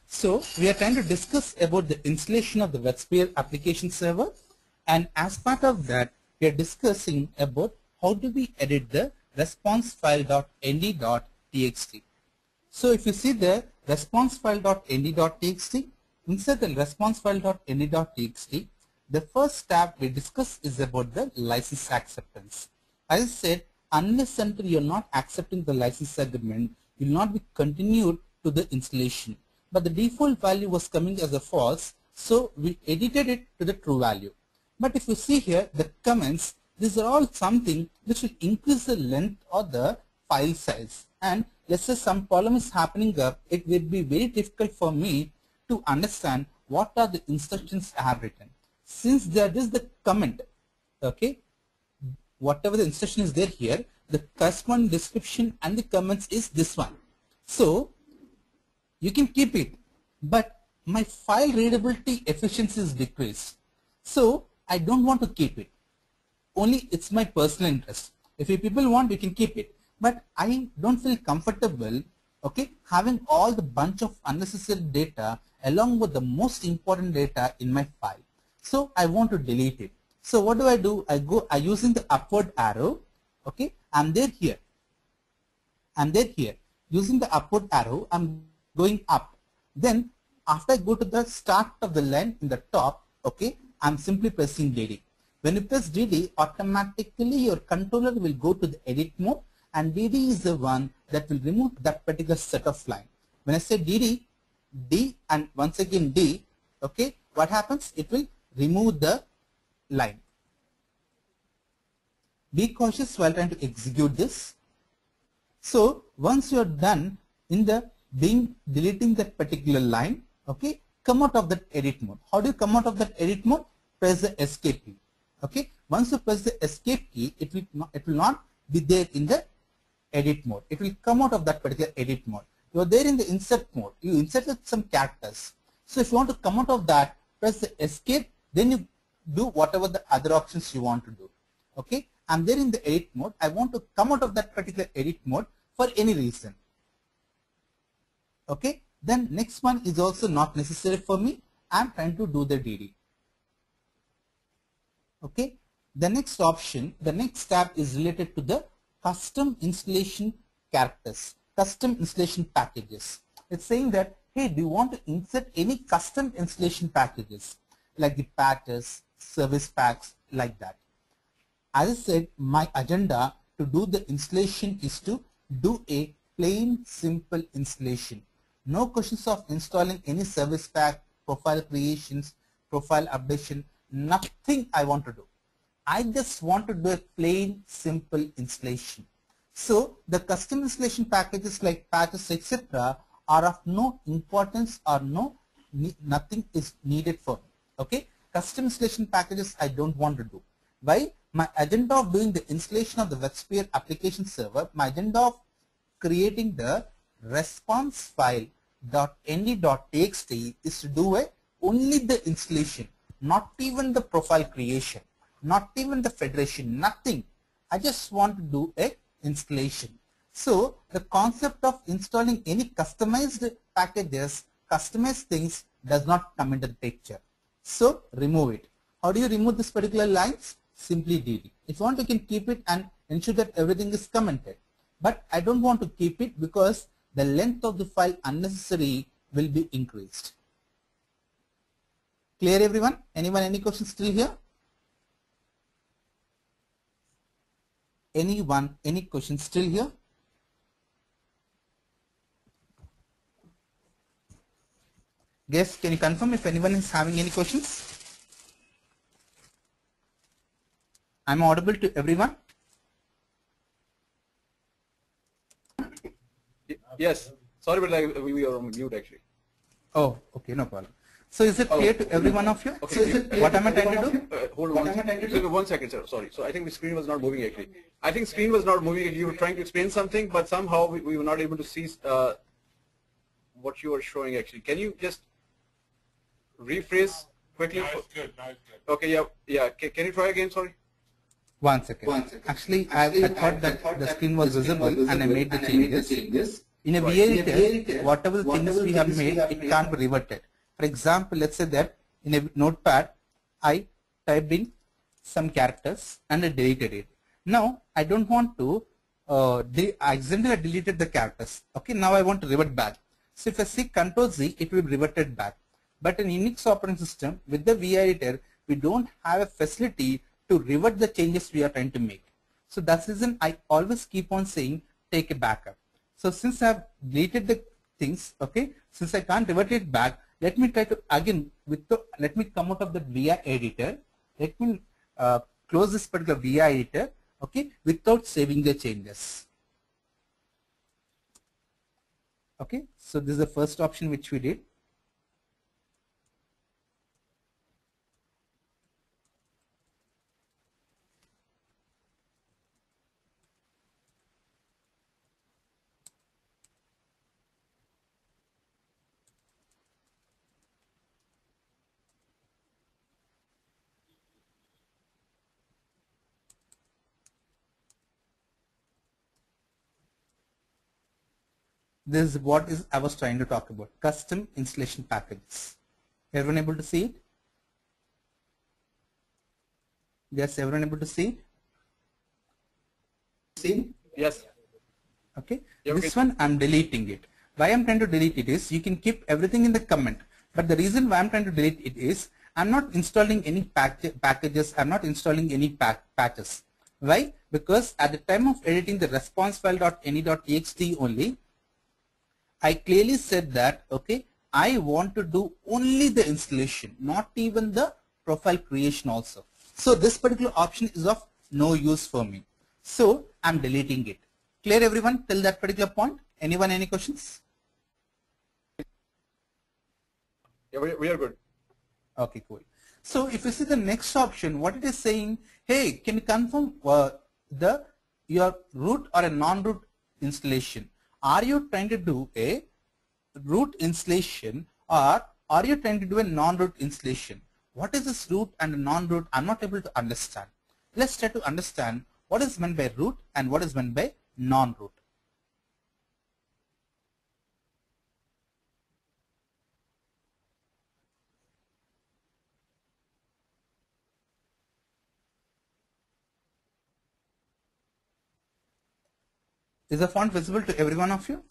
So, we are trying to discuss about the installation of the WebSphere application server, and as part of that, we are discussing about how do we edit the response file.nd.txt. So if you see the response file.nd.txt, inside the response file.nd.txt, the first tab we discuss is about the license acceptance. As I said, unless until you are not accepting the license agreement, you will not be continued to the installation. But the default value was coming as a false, so we edited it to the true value. But if you see here, the comments, these are all something which will increase the length of the file size. And let's say some problem is happening up, it will be very difficult for me to understand what are the instructions I have written. Since there is the comment, okay, whatever the instruction is there here, the corresponding description and the comments is this one. So you can keep it, but my file readability efficiency is decreased. So I don't want to keep it. Only it's my personal interest. If you people want, you can keep it. But I don't feel comfortable, okay, having all the bunch of unnecessary data along with the most important data in my file. So I want to delete it. So what do? I using the upward arrow, okay, I'm there here. Using the upward arrow, I'm going up. Then after I go to the start of the line in the top, okay, I'm simply pressing DD. When you press DD, automatically your controller will go to the edit mode, and DD is the one that will remove that particular set of line. When I say DD, D and once again D, okay, what happens? It will remove the line. Be cautious while trying to execute this. So once you are done in the deleting that particular line, okay, come out of that edit mode. How do you come out of that edit mode? Press the escape key. Okay, once you press the escape key, it will not be there in the edit mode. It will come out of that particular edit mode. You are there in the insert mode. You inserted some characters. So if you want to come out of that, press the escape, then you do whatever the other options you want to do. Okay, I'm there in the edit mode. I want to come out of that particular edit mode for any reason. Okay, then next one is also not necessary for me. I'm trying to do the DD. Okay, the next option, the next tab is related to the custom installation characters, custom installation packages. It's saying that, hey, do you want to insert any custom installation packages like the patches, service packs, like that? As I said, my agenda to do the installation is to do a plain simple installation. No questions of installing any service pack, profile creations, profile updation, nothing I want to do. I just want to do a plain simple installation. So the custom installation packages like patches, etc. are of no importance or nothing is needed for me. Okay, custom installation packages I don't want to do. Why? My agenda of doing the installation of the WebSphere application server, my agenda of creating the response file.nd.txt is to do only the installation, not even the profile creation, not even the federation, nothing. I just want to do a installation. So the concept of installing any customized packages, customized things does not come into the picture. So remove it. How do you remove this particular lines? Simply DD. If you want, you can keep it and ensure that everything is commented. But I don't want to keep it because the length of the file unnecessary will be increased. Clear everyone? Anyone, any questions still here? Anyone, any questions still here? Guys, can you confirm if anyone is having any questions? I'm audible to everyone? Yes. Sorry, but we are on mute actually. Oh, okay, no problem. So is it clear to every one of you? Okay. So is it, what am I trying to do? Hold on. One second, sir. Sorry. So I think the screen was not moving actually. I think screen was not moving. You were trying to explain something, but somehow we were not able to see what you were showing actually. Can you just rephrase quickly? Now it's good. Now it's good. Okay. Yeah. Can you try again? Sorry. One second. Actually, I thought that the screen was visible and I made the changes. In a VA, whatever things we have made, it can't be reverted. For example, let's say that in a notepad, I typed in some characters and I deleted it. Now I don't want to I accidentally deleted the characters. Okay, now I want to revert back. So if I say Control Z, it will be reverted back. But in Unix operating system with the VI editor, we don't have a facility to revert the changes we are trying to make. So that's the reason I always keep on saying take a backup. So since I have deleted the things, okay, since I can't revert it back, let me try to again let me come out of the VI editor. Let me close this particular VI editor, okay, without saving the changes. Okay, so this is the first option which we did. This is what I was trying to talk about, custom installation packages. Everyone able to see it? Yes, everyone able to see it? See? Yes. Okay. Yeah, this one I'm deleting it. Why I'm trying to delete it is you can keep everything in the comment. But the reason why I'm trying to delete it is I'm not installing any packages. I'm not installing any patches. Why? Because at the time of editing the response file.any.txt only, I clearly said that, okay, I want to do only the installation, not even the profile creation also. So this particular option is of no use for me. So I'm deleting it. Clear everyone till that particular point? Anyone, any questions? Yeah, we are good. Okay, cool. So if you see the next option, what it is saying, hey, can you confirm your root or a non-root installation? Are you trying to do a root installation or are you trying to do a non-root installation? What is this root and non-root? I'm not able to understand. Let's try to understand what is meant by root and what is meant by non-root. Is the font visible to every one of you?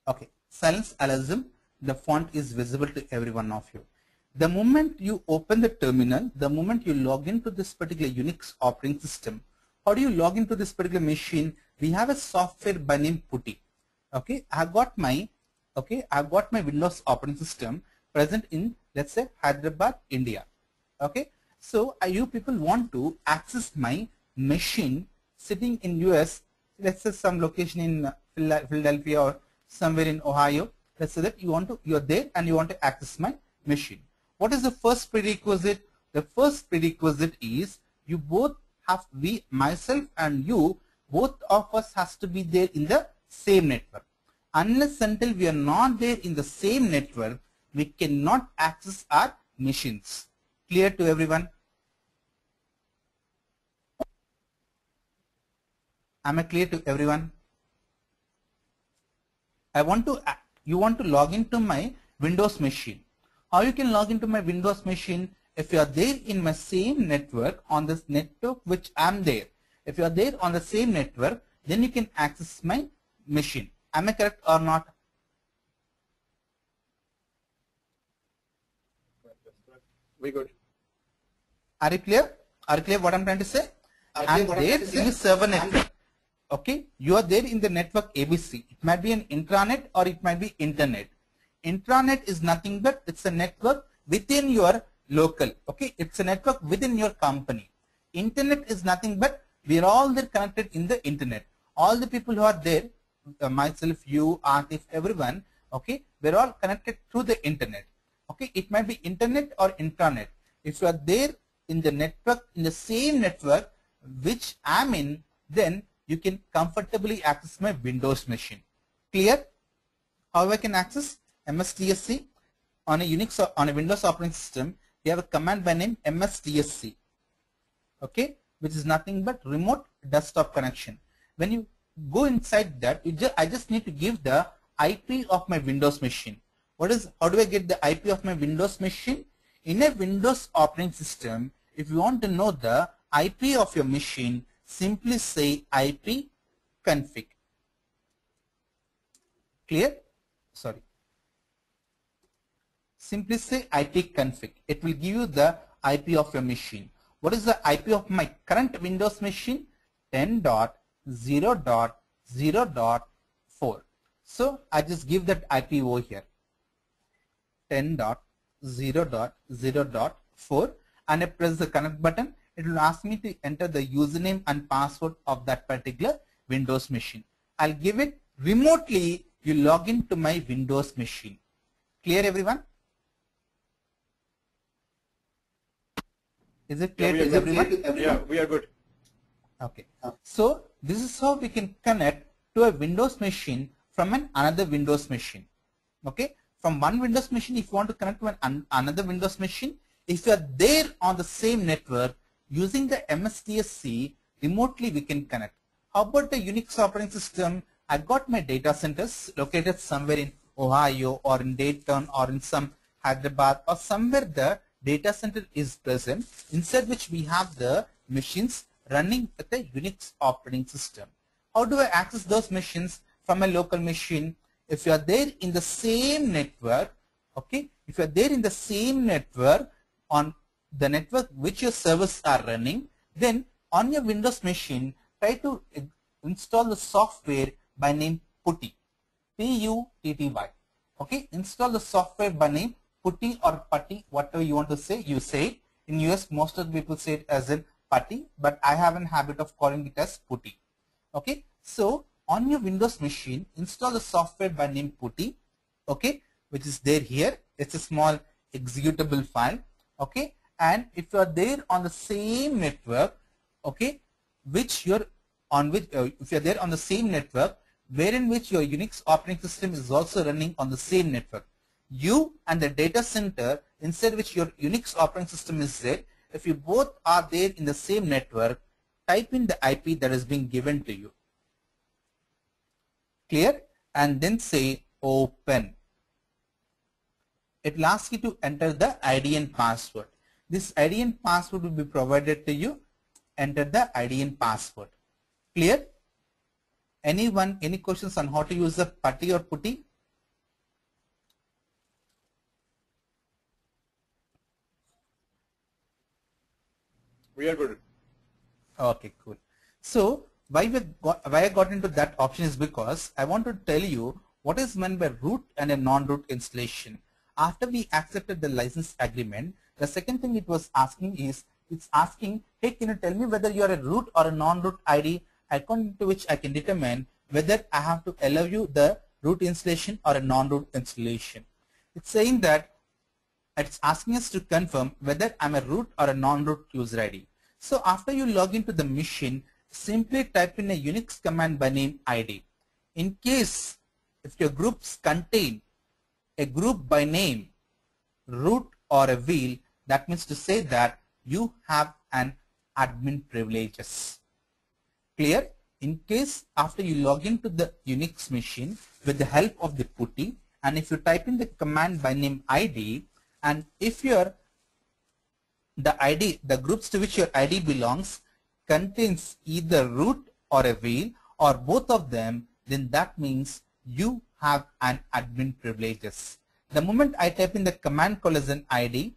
Okay, silence alarm, the font is visible to every one of you. The moment you open the terminal, the moment you log into this particular Unix operating system, how do you log into this particular machine? We have a software by name Putty. Okay, I've got my Windows operating system present in, let's say, Hyderabad, India. Okay, so you people want to access my machine sitting in US, let's say some location in Philadelphia or somewhere in Ohio. Let's say that you're there and you want to access my machine. What is the first prerequisite? The first prerequisite is you both have, myself and you, both of us has to be there in the same network. Unless until we are not there in the same network, we cannot access our machines. Clear to everyone? Am I clear to everyone? You want to log into my Windows machine. How you can log into my Windows machine? If you are there in my same network, on this network which I am there, if you are there on the same network, then you can access my machine. Am I correct or not? We good. Are you clear? Are you clear what I'm trying to say? I'm there in the server network. Okay, you are there in the network ABC. It might be an intranet or it might be internet. Intranet is nothing but it's a network within your local. Okay, it's a network within your company. Internet is nothing but we are all there connected in the internet. All the people who are there, myself, you, Atif, everyone. Okay, we're all connected through the internet. Okay, it might be internet or intranet. If you are there in the network, in the same network which I'm in, then you can comfortably access my Windows machine. Clear? How I can access MSDSC on a Unix or on a Windows operating system? We have a command by name MSDSC. Okay, which is nothing but remote desktop connection. When you go inside that, I just need to give the IP of my Windows machine. How do I get the IP of my Windows machine? In a Windows operating system, if you want to know the IP of your machine, simply say IP config. Clear? Sorry. Simply say IP config. It will give you the IP of your machine. What is the IP of my current Windows machine? 10.0.0.4. So I just give that IP over here. 10.0.0.4, and I press the connect button. It will ask me to enter the username and password of that particular Windows machine. I'll give it remotely. You log into my Windows machine. Clear, everyone? Is it clear to everyone? Yeah, we are good. Okay. So this is how we can connect to a Windows machine from another Windows machine. Okay. From one Windows machine, if you want to connect to another Windows machine, if you are there on the same network using the MSDSC, remotely we can connect. How about the Unix operating system? I got my data centers located somewhere in Ohio or in Dayton or in some Hyderabad or somewhere the data center is present, inside which we have the machines running with the Unix operating system. How do I access those machines from a local machine? If you are there in the same network, okay, if you are there in the same network on the network which your servers are running, then on your Windows machine, try to install the software by name Putty, P-U-T-T-Y. Okay, install the software by name Putty or Putty, whatever you want to say, you say it. In US, most of the people say it as in Putty, but I have a habit of calling it as Putty. Okay, so on your Windows machine, install the software by name Putty, okay, which is there here. It's a small executable file, okay, and if you are there on the same network, okay, which you're on which if you are there on the same network wherein which your Unix operating system is also running on the same network, you and the data center inside which your Unix operating system is there, if you both are there in the same network, type in the IP that is being given to you. Clear? And then say open. It will ask you to enter the ID and password. This ID and password will be provided to you. Enter the ID and password. Clear? Anyone, any questions on how to use the Putty or Putty? We are good. Okay, cool. So why I got into that option is because I want to tell you what is meant by root and a non-root installation. After we accepted the license agreement, the second thing it was asking is, it's asking, hey, can you tell me whether you are a root or a non-root ID, according to which I can determine whether I have to allow you the root installation or a non-root installation. It's saying that it's asking us to confirm whether I'm a root or a non-root user ID. So after you log into the machine, simply type in a Unix command by name ID. In case if your groups contain a group by name root or a wheel, that means to say that you have an admin privileges. Clear? In case after you log into the Unix machine with the help of the Putty, and if you type in the command by name ID, and if the ID, the groups to which your ID belongs contains either root or a wheel or both of them, then that means you have an admin privileges. The moment I type in the command call as an ID,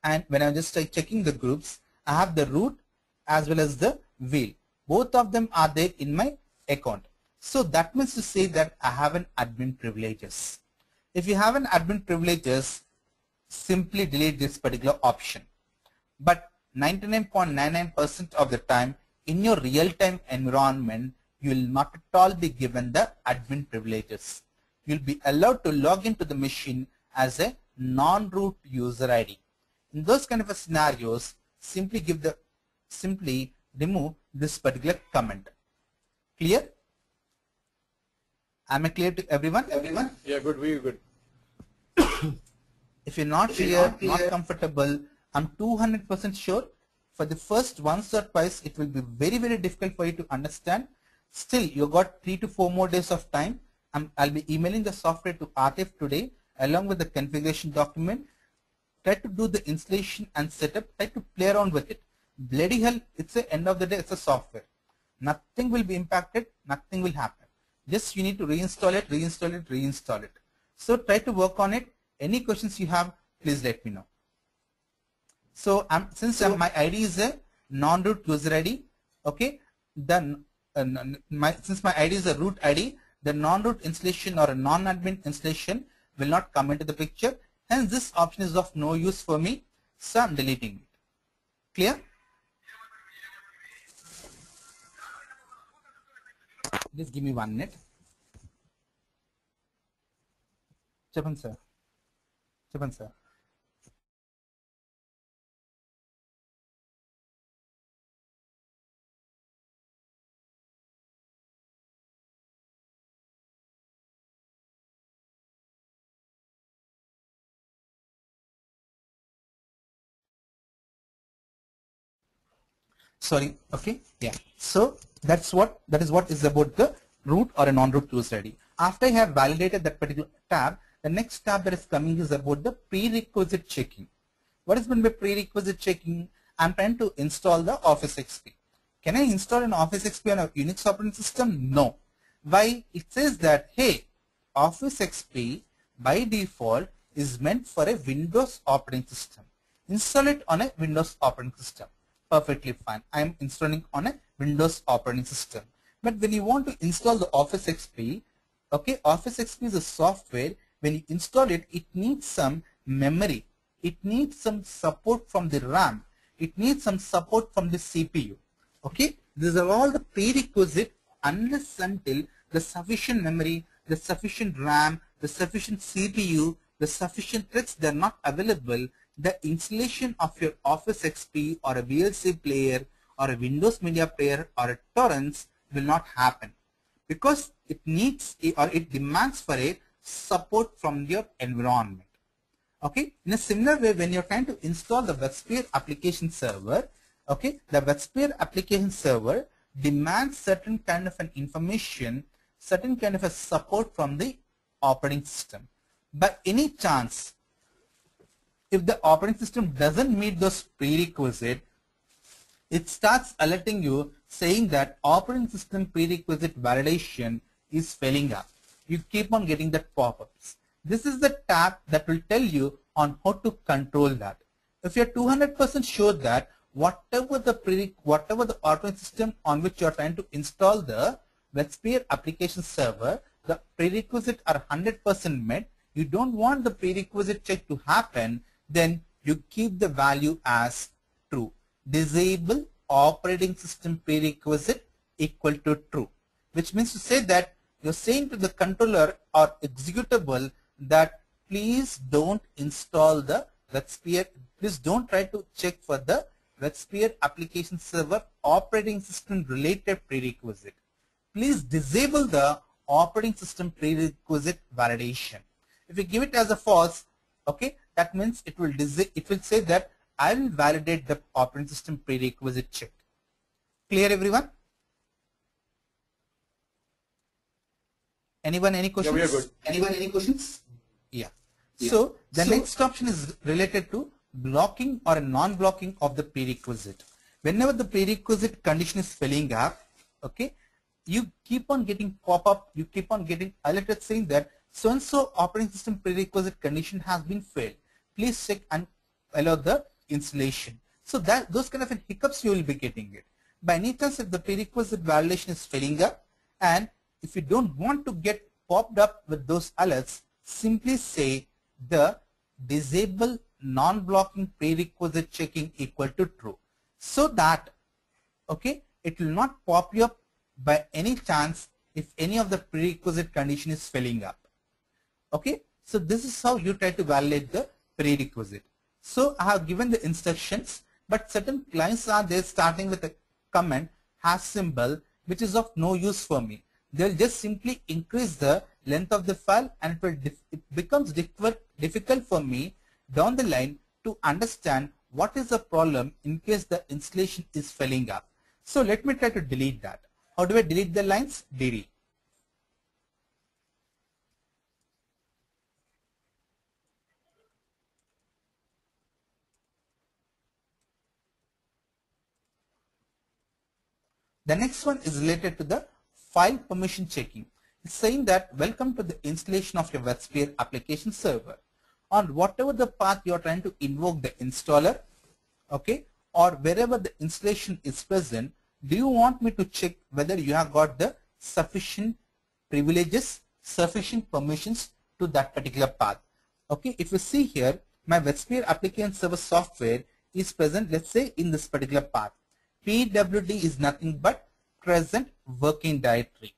and when I'm just checking the groups, I have the root as well as the wheel. Both of them are there in my account. So that means to say that I have an admin privileges. If you have an admin privileges, simply delete this particular option. But 99.99% of the time in your real-time environment, you will not at all be given the admin privileges. You will be allowed to log into the machine as a non-root user ID. In those kind of scenarios, simply remove this particular comment. Clear? Am I clear to everyone? Yeah, good. We are good. If you're not clear, not comfortable, I'm 200% sure for the first once or twice it will be very, very difficult for you to understand. Still, you got 3 to 4 more days of time. I'll be emailing the software to RTF today along with the configuration document. try to do the installation and setup, try to play around with it. Bloody hell, it's the end of the day, it's a software. Nothing will be impacted, nothing will happen. Just you need to reinstall it, reinstall it, reinstall it. So try to work on it. Any questions you have, please let me know. So since my ID is a non-root user ID, okay, then since my ID is a root ID, the non-root installation or a non-admin installation will not come into the picture. Hence, this option is of no use for me, so I'm deleting it. Clear? Just give me 1 minute. Chapan sir. Chapan sir. Sorry, okay, yeah. So that is what is about the root or a non-root user ID. After I have validated that particular tab, the next tab that is coming is about the prerequisite checking. What is meant by prerequisite checking? I'm trying to install the Office XP. Can I install an Office XP on a Unix operating system? No. Why? It says that, hey, Office XP by default is meant for a Windows operating system. Install it on a Windows operating system. Perfectly fine. I am installing on a Windows operating system. But when you want to install the Office XP, okay, Office XP is a software. When you install it, it needs some memory. It needs some support from the RAM. It needs some support from the CPU. Okay, these are all the prerequisite unless until the sufficient memory, the sufficient RAM, the sufficient CPU, the sufficient threads they are not available, the installation of your Office XP or a VLC player or a Windows Media Player or a torrents will not happen, because it needs or it demands for a support from your environment. Okay, in a similar way, when you're trying to install the WebSphere application server, okay, the WebSphere application server demands certain kind of an information, certain kind of a support from the operating system. By any chance, if the operating system doesn't meet those prerequisites, it starts alerting you saying that operating system prerequisite validation is failing up. You keep on getting that pop-ups. This is the tab that will tell you on how to control that. If you're 200% sure that whatever the operating system on which you're trying to install the WebSphere application server, the prerequisites are 100% met, you don't want the prerequisite check to happen, then you keep the value as true. Disable operating system prerequisite equal to true, which means to say that you're saying to the controller or executable that please don't install the WebSphere, please don't try to check for the WebSphere application server operating system related prerequisite. Please disable the operating system prerequisite validation. If you give it as a false, okay, that means it will say that I will validate the operating system prerequisite check. Clear, everyone? Anyone any questions? Yeah, we are good. Anyone any questions? Yeah. So the next option is related to blocking or non-blocking of the prerequisite. Whenever the prerequisite condition is filling up, okay, you keep on getting pop-up, you keep on getting alerted saying that so-and-so operating system prerequisite condition has been failed. Please check and allow the installation. So that those kind of hiccups you will be getting it. By any chance, if the prerequisite validation is filling up, and if you don't want to get popped up with those alerts, simply say the disable non-blocking prerequisite checking equal to true, so that, okay, it will not pop you up by any chance if any of the prerequisite condition is filling up. Okay, so this is how you try to validate the prerequisite. So I have given the instructions, but certain clients are there starting with a comment hash symbol, which is of no use for me. They'll just simply increase the length of the file, and it becomes difficult for me down the line to understand what is the problem in case the installation is filling up. So let me try to delete that. How do I delete the lines? DD. The next one is related to the file permission checking. It's saying that welcome to the installation of your WebSphere application server. On whatever the path you are trying to invoke the installer, okay, or wherever the installation is present, do you want me to check whether you have got the sufficient privileges, sufficient permissions to that particular path? Okay, if you see here, my WebSphere application server software is present, let's say, in this particular path. PWD is nothing but present working directory.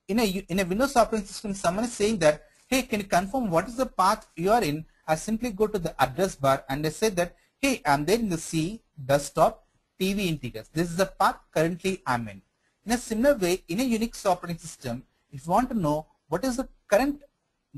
In a Windows operating system, someone is saying that, hey, can you confirm what is the path you are in? I simply go to the address bar and I say that, hey, I'm there in the C desktop TV integers. This is the path currently I'm in. In a similar way, in a Unix operating system, if you want to know what is the current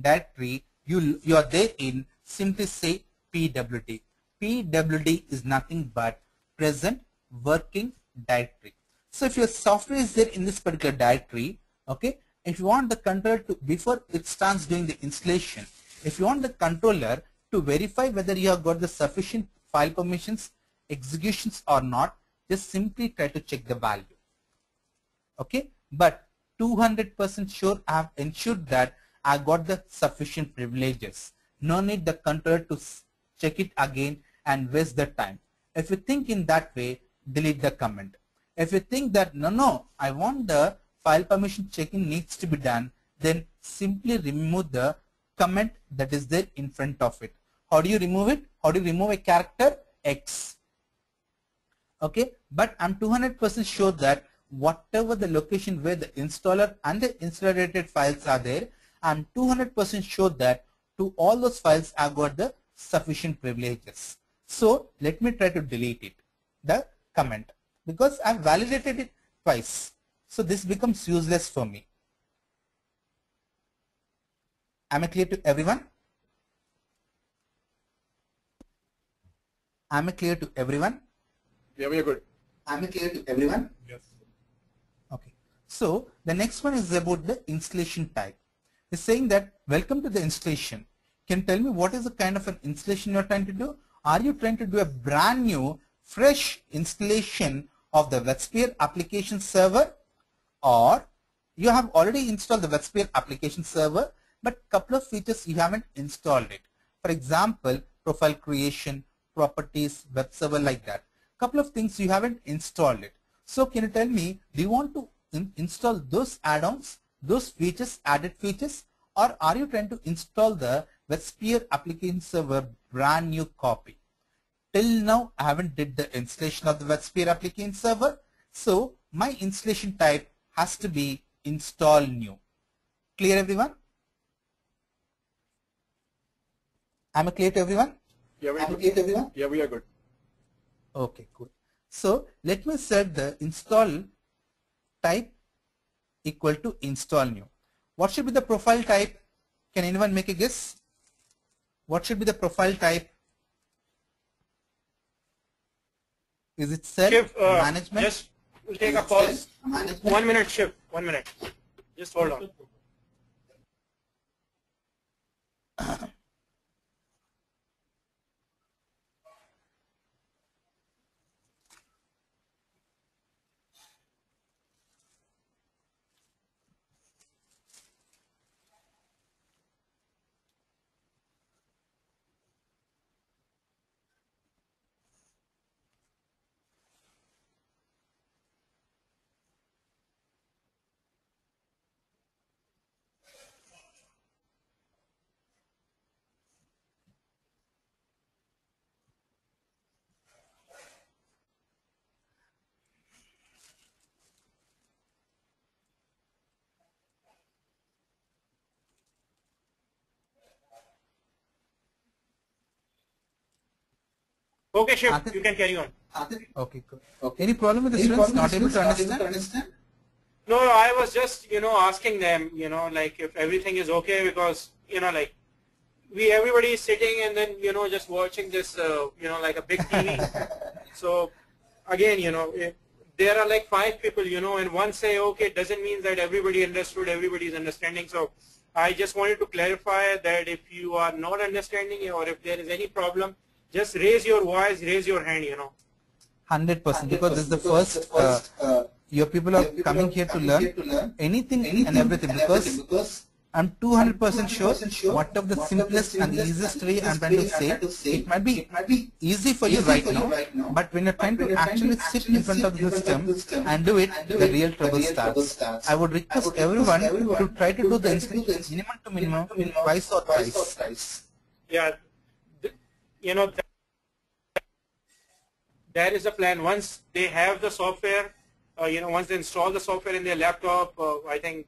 directory you are there in, simply say PWD. PWD is nothing but present working directory. So if your software is there in this particular directory, okay, if you want the controller to, before it starts doing the installation, if you want the controller to verify whether you have got the sufficient file permissions, executions or not, just simply try to check the value. Okay, but 200% sure I have ensured that I got the sufficient privileges. No need the controller to check it again and waste the time. If you think in that way, delete the comment. If you think that no, I want the file permission checking needs to be done, then simply remove the comment that is there in front of it. How do you remove it? How do you remove a character? X. Okay, but I'm 200% sure that whatever the location where the installer and the installer related files are there, I'm 200% sure that to all those files I've got the sufficient privileges. So let me try to delete it, the comment, because I've validated it twice. So this becomes useless for me. Am I clear to everyone? Am I clear to everyone? Yeah, we are good. Am I clear to everyone? Yes. Okay. So the next one is about the installation type. It's saying that welcome to the installation. Can you tell me what is the kind of an installation you're trying to do? Are you trying to do a brand new, fresh installation of the WebSphere application server, or you have already installed the WebSphere application server, but couple of features you haven't installed it? For example, profile creation, properties, web server, like that. Couple of things you haven't installed it. So can you tell me, do you want to install those add-ons, those features, added features, or are you trying to install the WebSphere application server brand new copy? Till now, I haven't did the installation of the WebSphere application server, so my installation type has to be install new. Clear, everyone? Am I clear to everyone? Yeah, we are good. Clear to everyone? Yeah, we are good. Okay, cool. So let me set the install type equal to install new. What should be the profile type? Can anyone make a guess? What should be the profile type? Is it self management? Just we'll take a pause. 1 minute, Shiv. 1 minute. Just hold on. Okay, Shiv, you can carry on. Okay, cool. Okay. Any problem with the students not able to understand? No, I was just, asking them, like if everything is okay, because, like everybody is sitting and then, just watching this, like a big TV. So again, if there are like 5 people, and one say, okay, it doesn't mean that everybody understood, everybody is understanding. So I just wanted to clarify that if you are not understanding or if there is any problem, just raise your voice, raise your hand, 100%, because this is the first your people are coming here to learn anything and everything, because I'm 200% sure whatever the simplest and easiest way I'm trying to say, it might be easy for you right now, but when you're trying to actually sit in front of the system and do it, the real trouble starts. I would request everyone to try to do the installation minimum to minimum twice or thrice. Yeah, you know, that is the plan. Once they have the software, you know, once they install the software in their laptop, I think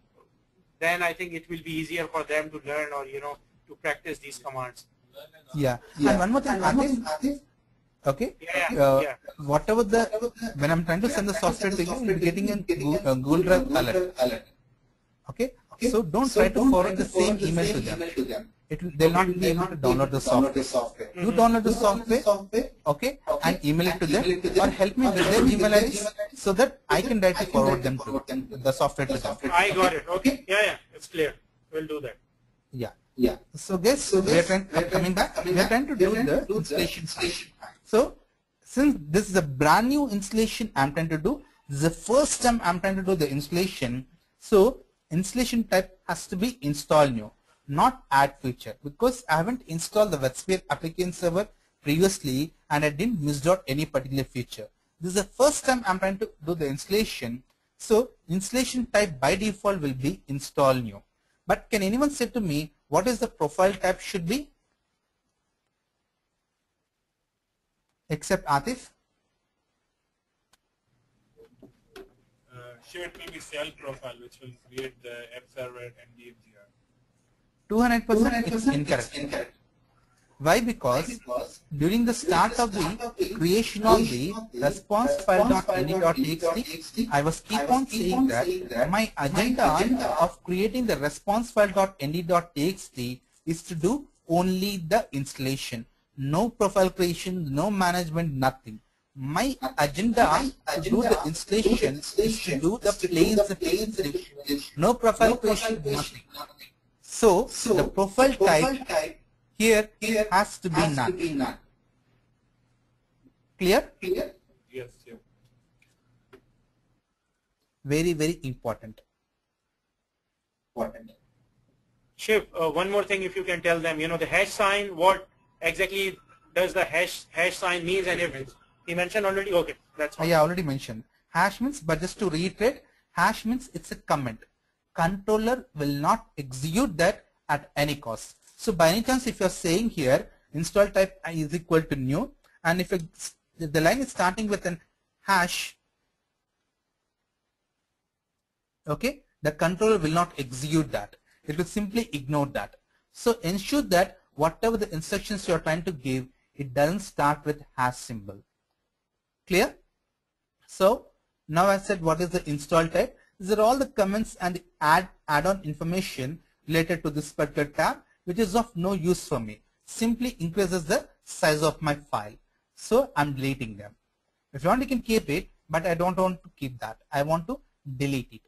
it will be easier for them to learn, or you know, to practice these commands. Yeah. And one more thing, Atif. Okay. Yeah. Whatever when I'm trying to send the software to you, you'll be getting a Google Drive alert. Okay. So don't try to forward the same email to them. They'll not be able to download the software. You download the software, okay, and email it to them, or help me with their email IDs so that I can directly forward them to the software to them. I got it. Okay. Yeah, it's clear. We'll do that. Yeah. So guys, we are coming back. We are trying to do the installation. So since this is a brand new installation I'm trying to do, this is the first time I'm trying to do the installation. So installation type has to be install new, not add feature, because I haven't installed the WebSphere application server previously and I didn't miss out any particular feature. This is the first time I'm trying to do the installation. So installation type by default will be install new. But can anyone say to me what is the profile type should be? Except Atif? Sure, it will be cell profile, which will create the app server and DMGR. 200% it's incorrect. Why? Because during the start of the creation of the response file.ini.txt, I was keep on saying that my agenda of creating the response file.ini.txt is to do only the installation. No profile creation, no management, nothing. My agenda to do the installation is to do the plain installation. No profile creation, nothing. So the profile type here has to be none. Clear? Yes. Very, very important. Shiv, one more thing, if you can tell them, you know, the hash sign, what exactly does the hash sign means, and if he mentioned already, okay, that's fine. Yeah, I already mentioned. Hash means, but just to reiterate, hash means it's a comment. Controller will not execute that at any cost. So by any chance, if you're saying here install type is equal to new, and if the line is starting with an hash, okay, the controller will not execute that. It will simply ignore that. So ensure that whatever the instructions you're trying to give, it doesn't start with hash symbol. Clear? So now I said what is the install type. These are all the comments and the add-on information related to this particular tab, which is of no use for me. Simply increases the size of my file. So I'm deleting them. If you want, you can keep it, but I don't want to keep that. I want to delete it.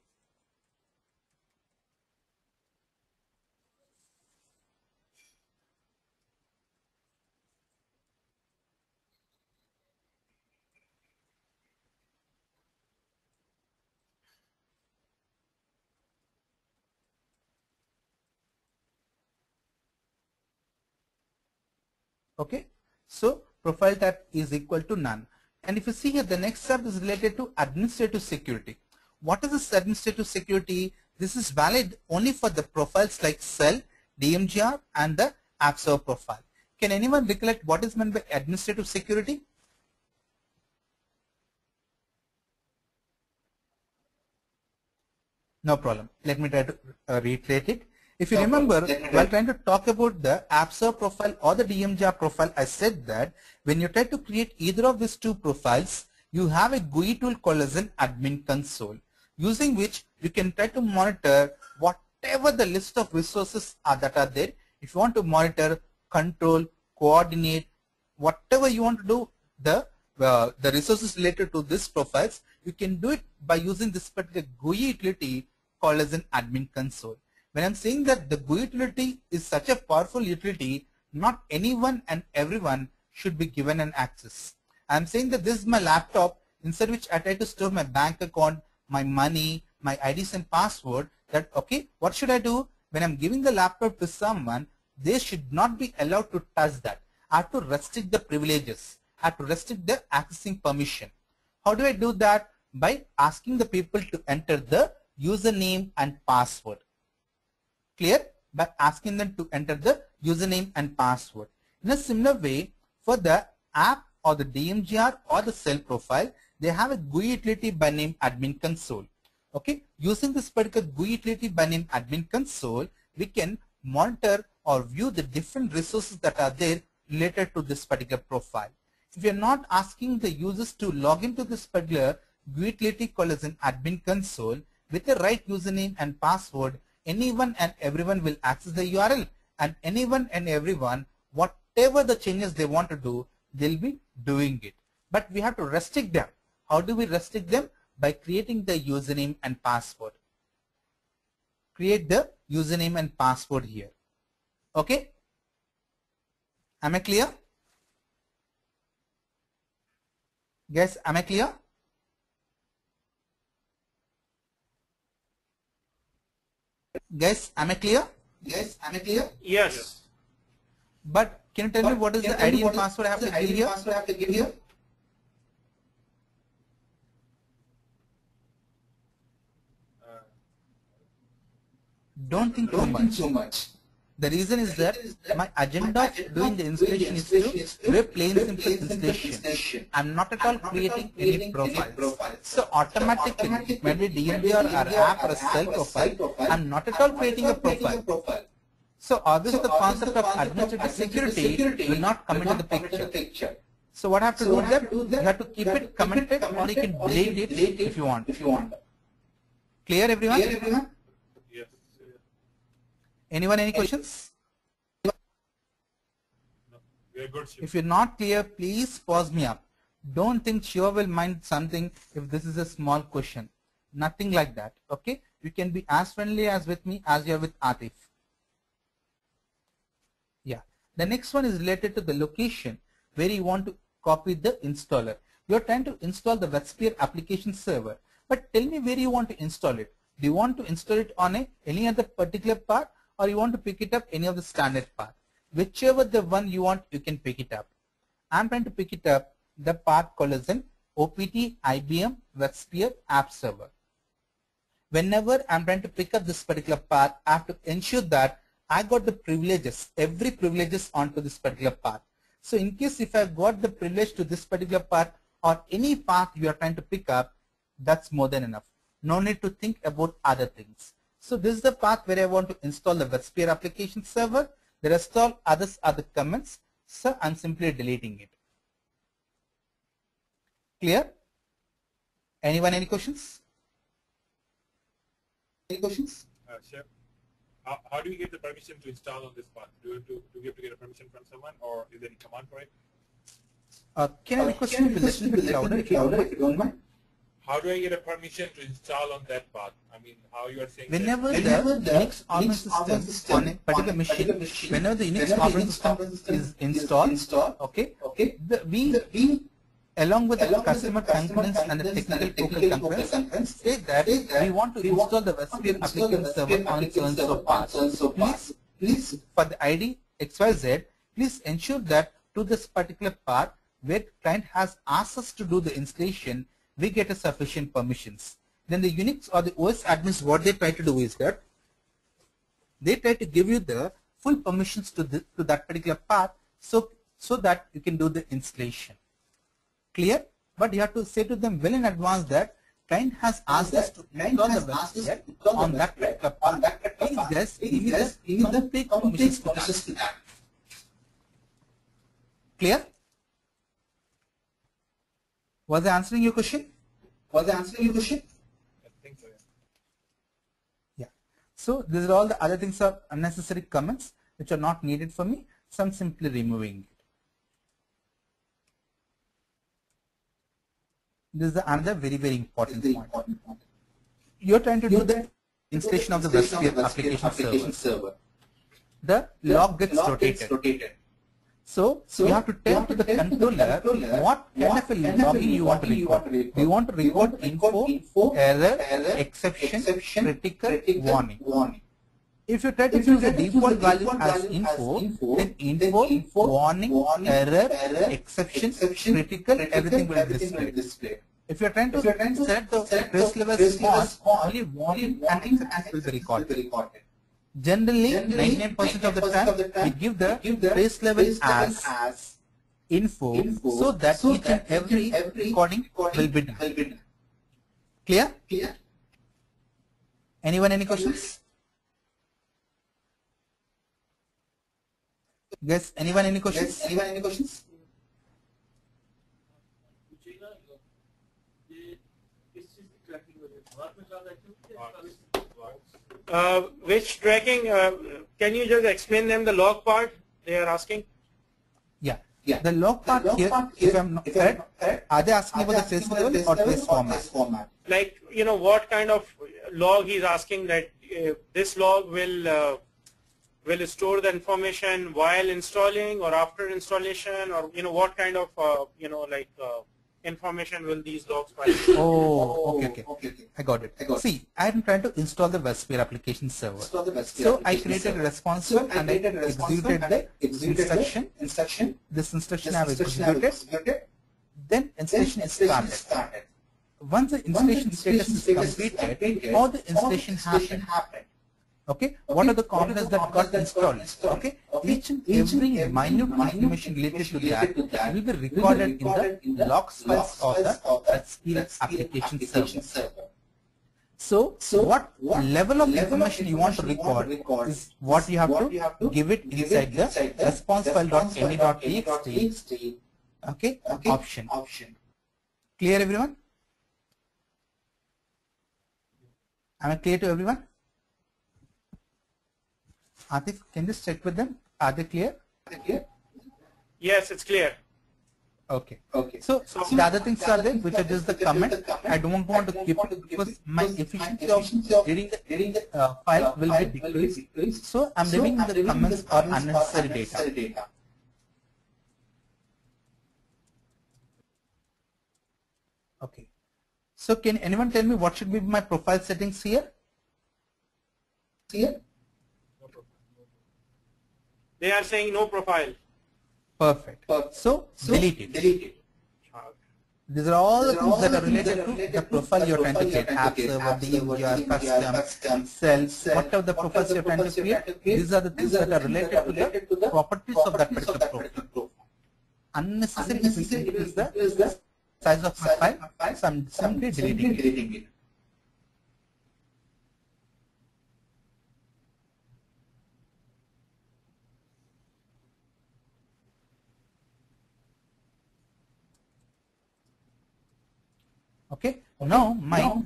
Okay, so profile type is equal to none. And if you see here, the next step is related to administrative security. What is this administrative security? This is valid only for the profiles like cell, DMGR, and the app server profile. Can anyone recollect what is meant by administrative security? No problem. Let me try to reiterate it. If you remember, while trying to talk about the app server profile or the DMGR profile, I said that when you try to create either of these two profiles, you have a GUI tool called as an admin console, using which you can try to monitor whatever the list of resources that are there. If you want to monitor, control, coordinate, whatever you want to do, the resources related to these profiles, you can do it by using this particular GUI utility called as an admin console. When I'm saying that the GUI utility is such a powerful utility, not anyone and everyone should be given an access. I'm saying that this is my laptop inside which I try to store my bank account, my money, my IDs and password. That okay, what should I do when I'm giving the laptop to someone? They should not be allowed to touch that. I have to restrict the privileges. I have to restrict the accessing permission. How do I do that? By asking the people to enter the username and password. Clear? By asking them to enter the username and password. In a similar way, for the app or the DMGR or the cell profile, they have a GUI utility by name admin console. Okay, using this particular GUI utility by name admin console, we can monitor or view the different resources that are there related to this particular profile. If you are not asking the users to log into this particular GUI utility called as an admin console with the right username and password, anyone and everyone will access the URL, and anyone and everyone, whatever the changes they want to do, they'll be doing it. But we have to restrict them. How do we restrict them? By creating the username and password. Create the username and password here. Okay? Am I clear? Guys, am I clear? Guys, am I clear? Guys, am I clear? Yes. But can you tell me what is the ID and password I have to give here? Don't think too much. The reason is that my agenda of doing the installation is to do a plain simple installation. I'm not at all creating any profiles. So automatically, when we DMVR or app or a cell profile, I'm not at all creating a profile. So obviously the concept of administrative security will not come into the picture. So what I have to do is that you have to keep it commented, or you can delete it if you want. Clear everyone? Yes. Anyone any questions? No, we are good. If you're not clear, please pause me up. Don't think Shiva will mind something if this is a small question. Nothing like that. Okay? You can be as friendly as with me as you are with Atif. Yeah. The next one is related to the location where you want to copy the installer. You're trying to install the WebSphere application server. But tell me where you want to install it. Do you want to install it on any other particular part, or you want to pick it up any of the standard path? Whichever the one you want, you can pick it up. I'm trying to pick it up the path called as an OPT IBM WebSphere App Server. Whenever I'm trying to pick up this particular path, I have to ensure that I got the privileges, every privileges onto this particular path. So in case if I got the privilege to this particular path or any path you are trying to pick up, that's more than enough. No need to think about other things. So this is the path where I want to install the WebSphere application server. The rest all others are the comments. So I'm simply deleting it. Clear? Anyone any questions? Any questions? Chef, how do you get the permission to install on this path? Do you have to get a permission from someone, or is there any command for it? Can I request you to listen a bit louder if you don't mind? How do I get a permission to install on that path? I mean, how you are saying whenever the Unix operating system on a particular machine, whenever the Unix operating system is installed, okay, we along with the customer concurrence and the technical focal concurrence say that we want to install the WebSphere application server on so and so path. Please, for the ID XYZ, please ensure that to this particular path where client has asked us to do the installation, we get a sufficient permissions. Then the Unix or the OS admins, what they try to do is that they try to give you the full permissions to that particular path, so that you can do the installation. Clear? But you have to say to them well in advance that client has asked us to install the WebSphere on that particular path. Please guys, give me the complete permissions to that. Clear? Was I answering your question? I think so, yeah. Yeah. So these are all the other things are unnecessary comments which are not needed for me. So I'm simply removing it. This is another very important point. You're trying to do the installation of the WebSphere application server. The log gets rotated. So you have to tell to the controller what kind of a logging you want to record. Do you want to record info, error, exception, critical, warning? If you try to use the default value as info, then info, warning, error, exception, critical, everything will be displayed. If you are trying to set the trace level small, only warning and exceptions will be recorded. Generally, 99% of the time, we give the trace level as info so that each and every recording will be done. Clear? Anyone, any questions? Guys, anyone, any questions? Which tracking? Can you just explain them the log part they are asking? Yeah. The log part here, if I'm not correct, are they asking about the trace level or trace format? Like, what kind of log he's asking, that this log will store the information while installing or after installation, or what kind of information will these logs file? Oh, okay. I got it. See, I'm trying to install the WebSphere application server. So I created a response file and I executed the instruction. This instruction I have executed. Then installation is started. Once the installation status is completed, how the installation happened? Okay, what are the components that got installed? Okay, each and every minute information related to that will be recorded in the logs files of the WebSphere application server. So what level of information you want to record is what you have to give it inside the response file.any.txt. Okay, option. Clear, everyone? Am I clear to everyone? Atif, can you just check with them? Are they clear? Yes, it's clear. Okay. So the other things are there, which are just the comment. I don't want to keep it because my efficiency of reading the file will be decreased. So I'm leaving the comments or unnecessary data. Okay. So can anyone tell me what should be my profile settings here? They are saying no profile. Perfect. So delete it. These are all the things that are related to the profile you're trying to create. App server, DMGR, custom, cells, whatever the profiles you're trying to create. These are the things that are related to the properties of that particular profile. Unnecessary is the size of my file, so I'm simply deleting it. Okay, now my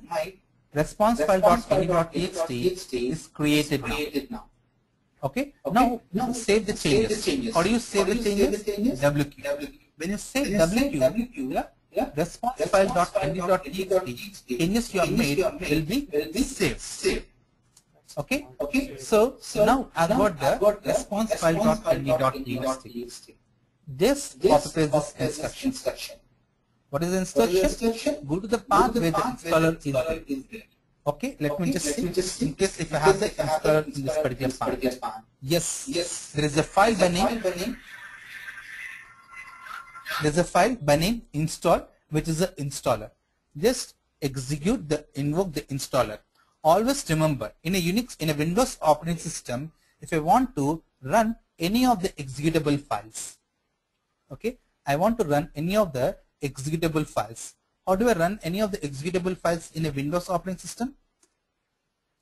response file.any.txt is created now. Okay, now save the changes. How do you save the changes? WQ. When you save WQ, response file.any.txt, changes you have made will be saved. Okay, so now I've got the response file.any.txt. Just copy paste this instruction. What is the instruction? Go to the path where the installer is there. Okay, let me just see in case if I have the installer in this particular path. Yes, there is a file by name. There is a file by name install, which is the installer. Just invoke the installer. Always remember, in a Windows operating system, if I want to run any of the executable files, okay, I want to run any of the executable files. How do I run any of the executable files in a Windows operating system?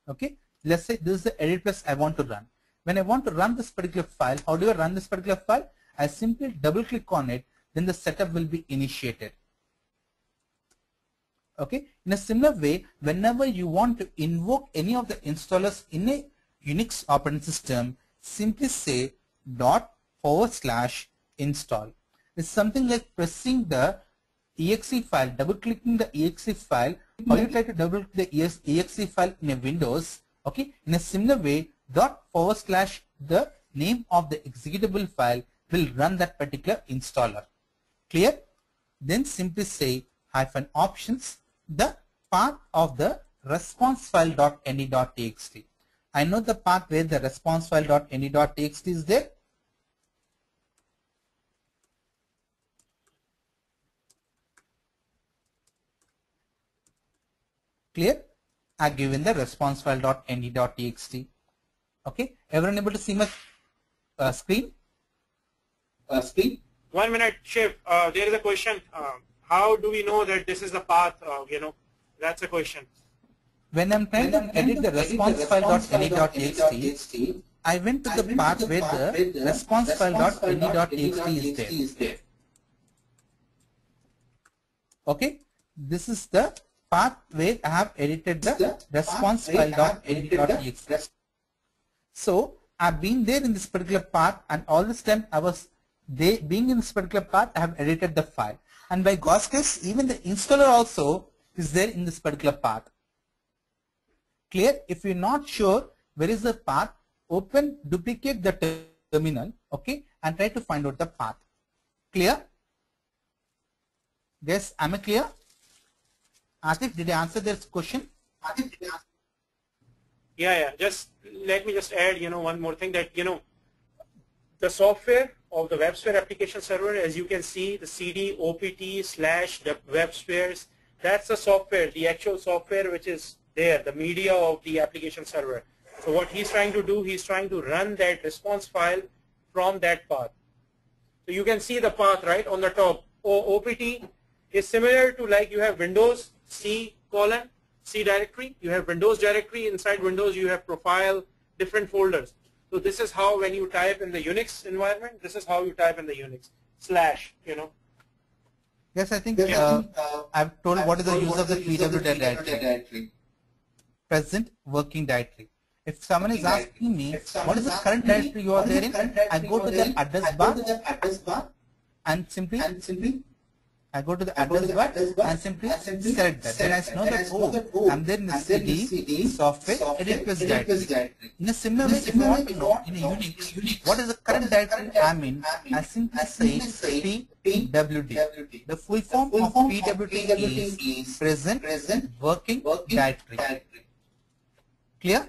Okay, let's say this is the edit plus I want to run. When I want to run this particular file, how do I run this particular file? I simply double click on it, then the setup will be initiated. Okay, in a similar way, whenever you want to invoke any of the installers in a Unix operating system, simply say /install. It's something like pressing the exe file, double clicking the exe file, or you try to double click the exe file in a Windows. Okay, in a similar way, // the name of the executable file, will run that particular installer. Clear? Then simply say -options the path of the response file.ini.txt. I know the path where the response file.ini.txt is there. Clear? I have given the response file.ini.txt. Okay, everyone able to see my screen? 1 minute, Shiv. There is a question. How do we know that this is the path? That's a question. When I'm trying to edit the response file.ini.txt, I went to the path where the response file.ini.txt is there. Okay, this is the path where I have edited the response file.ini.txt. So I've been there in this particular path, and all this time I was being in this particular path, I have edited the file. And by God's grace, even the installer also is there in this particular path. Clear? If you're not sure where is the path, open, duplicate the terminal, okay, and try to find out the path. Clear? Yes, am I clear? Atif, did I answer this question? Yeah. Just let me just add, one more thing, that, the software of the WebSphere application server, as you can see, the CD, OPT, / the WebSpheres, that's the software, the actual software which is there, the media of the application server. So what he's trying to do, he's trying to run that response file from that path. So you can see the path right on the top. OPT is similar to, like, you have Windows C : C directory, you have Windows directory, inside Windows you have profile, different folders. So this is how, when you type in the Unix environment, this is how you type in the Unix /. Yes, I think I've told what is the use of the PW directory. Present working directory. If someone is asking me what is the current directory you are there in, I go to the address bar and simply I go to the address bar and simply select that. Then I know that, oh, I'm there in the CD software edit plus directory. In a similar way, if you want to know in a Unix what is the current directory I'm in, I simply say PWD. The full form of PWD is present working directory. Clear?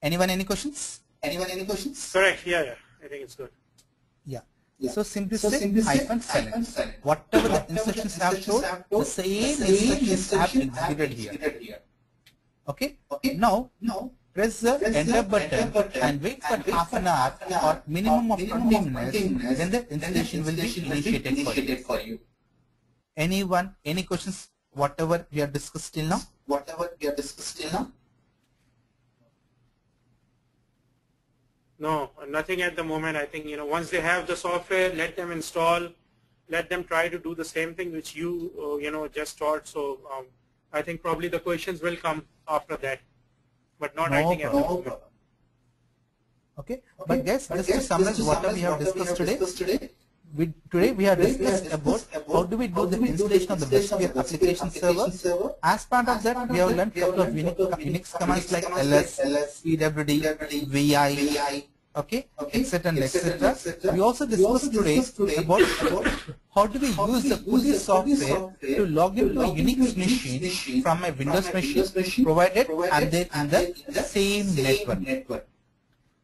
Anyone any questions? Correct. Yeah. I think it's good. Yeah. So simply say -select. Whatever the instructions have shown, the same instructions have executed here. Okay? Now press the enter button and wait for half an hour or minimum of 20 minutes, then the installation will be initiated for you. Anyone, any questions, whatever we have discussed till now? No, nothing at the moment. I think, once they have the software, let them install, let them try to do the same thing which you, just taught. So I think probably the questions will come after that, but not I think at the moment. Okay, but guys, just to summarize what we have discussed today, we have discussed about how do we do the installation of the WebSphere application server. As part of that, we have learned a couple of Unix commands like ls, pwd, vi, okay, etc. We also discussed today about how do we use the PuTTY software to log into a Unix machine from a Windows machine, provided and then in the same network.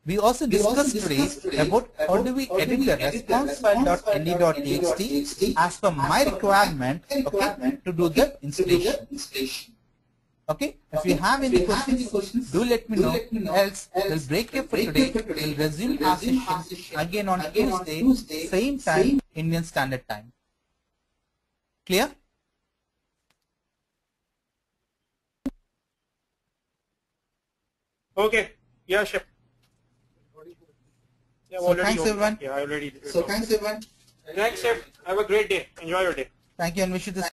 We also discussed today about how do we edit the response file.ini.txt as per my requirement, okay, to do the installation. Okay, if you have any questions, do let me know. Else, we'll break here for today. We'll resume our session again on Tuesday, same time, Indian Standard Time. Clear? Okay. Yeah, sure. Yeah, so thanks everyone. Yeah, I already did. So thanks everyone. Thanks, Chef. Have a great day. Enjoy your day. Thank you and wish you the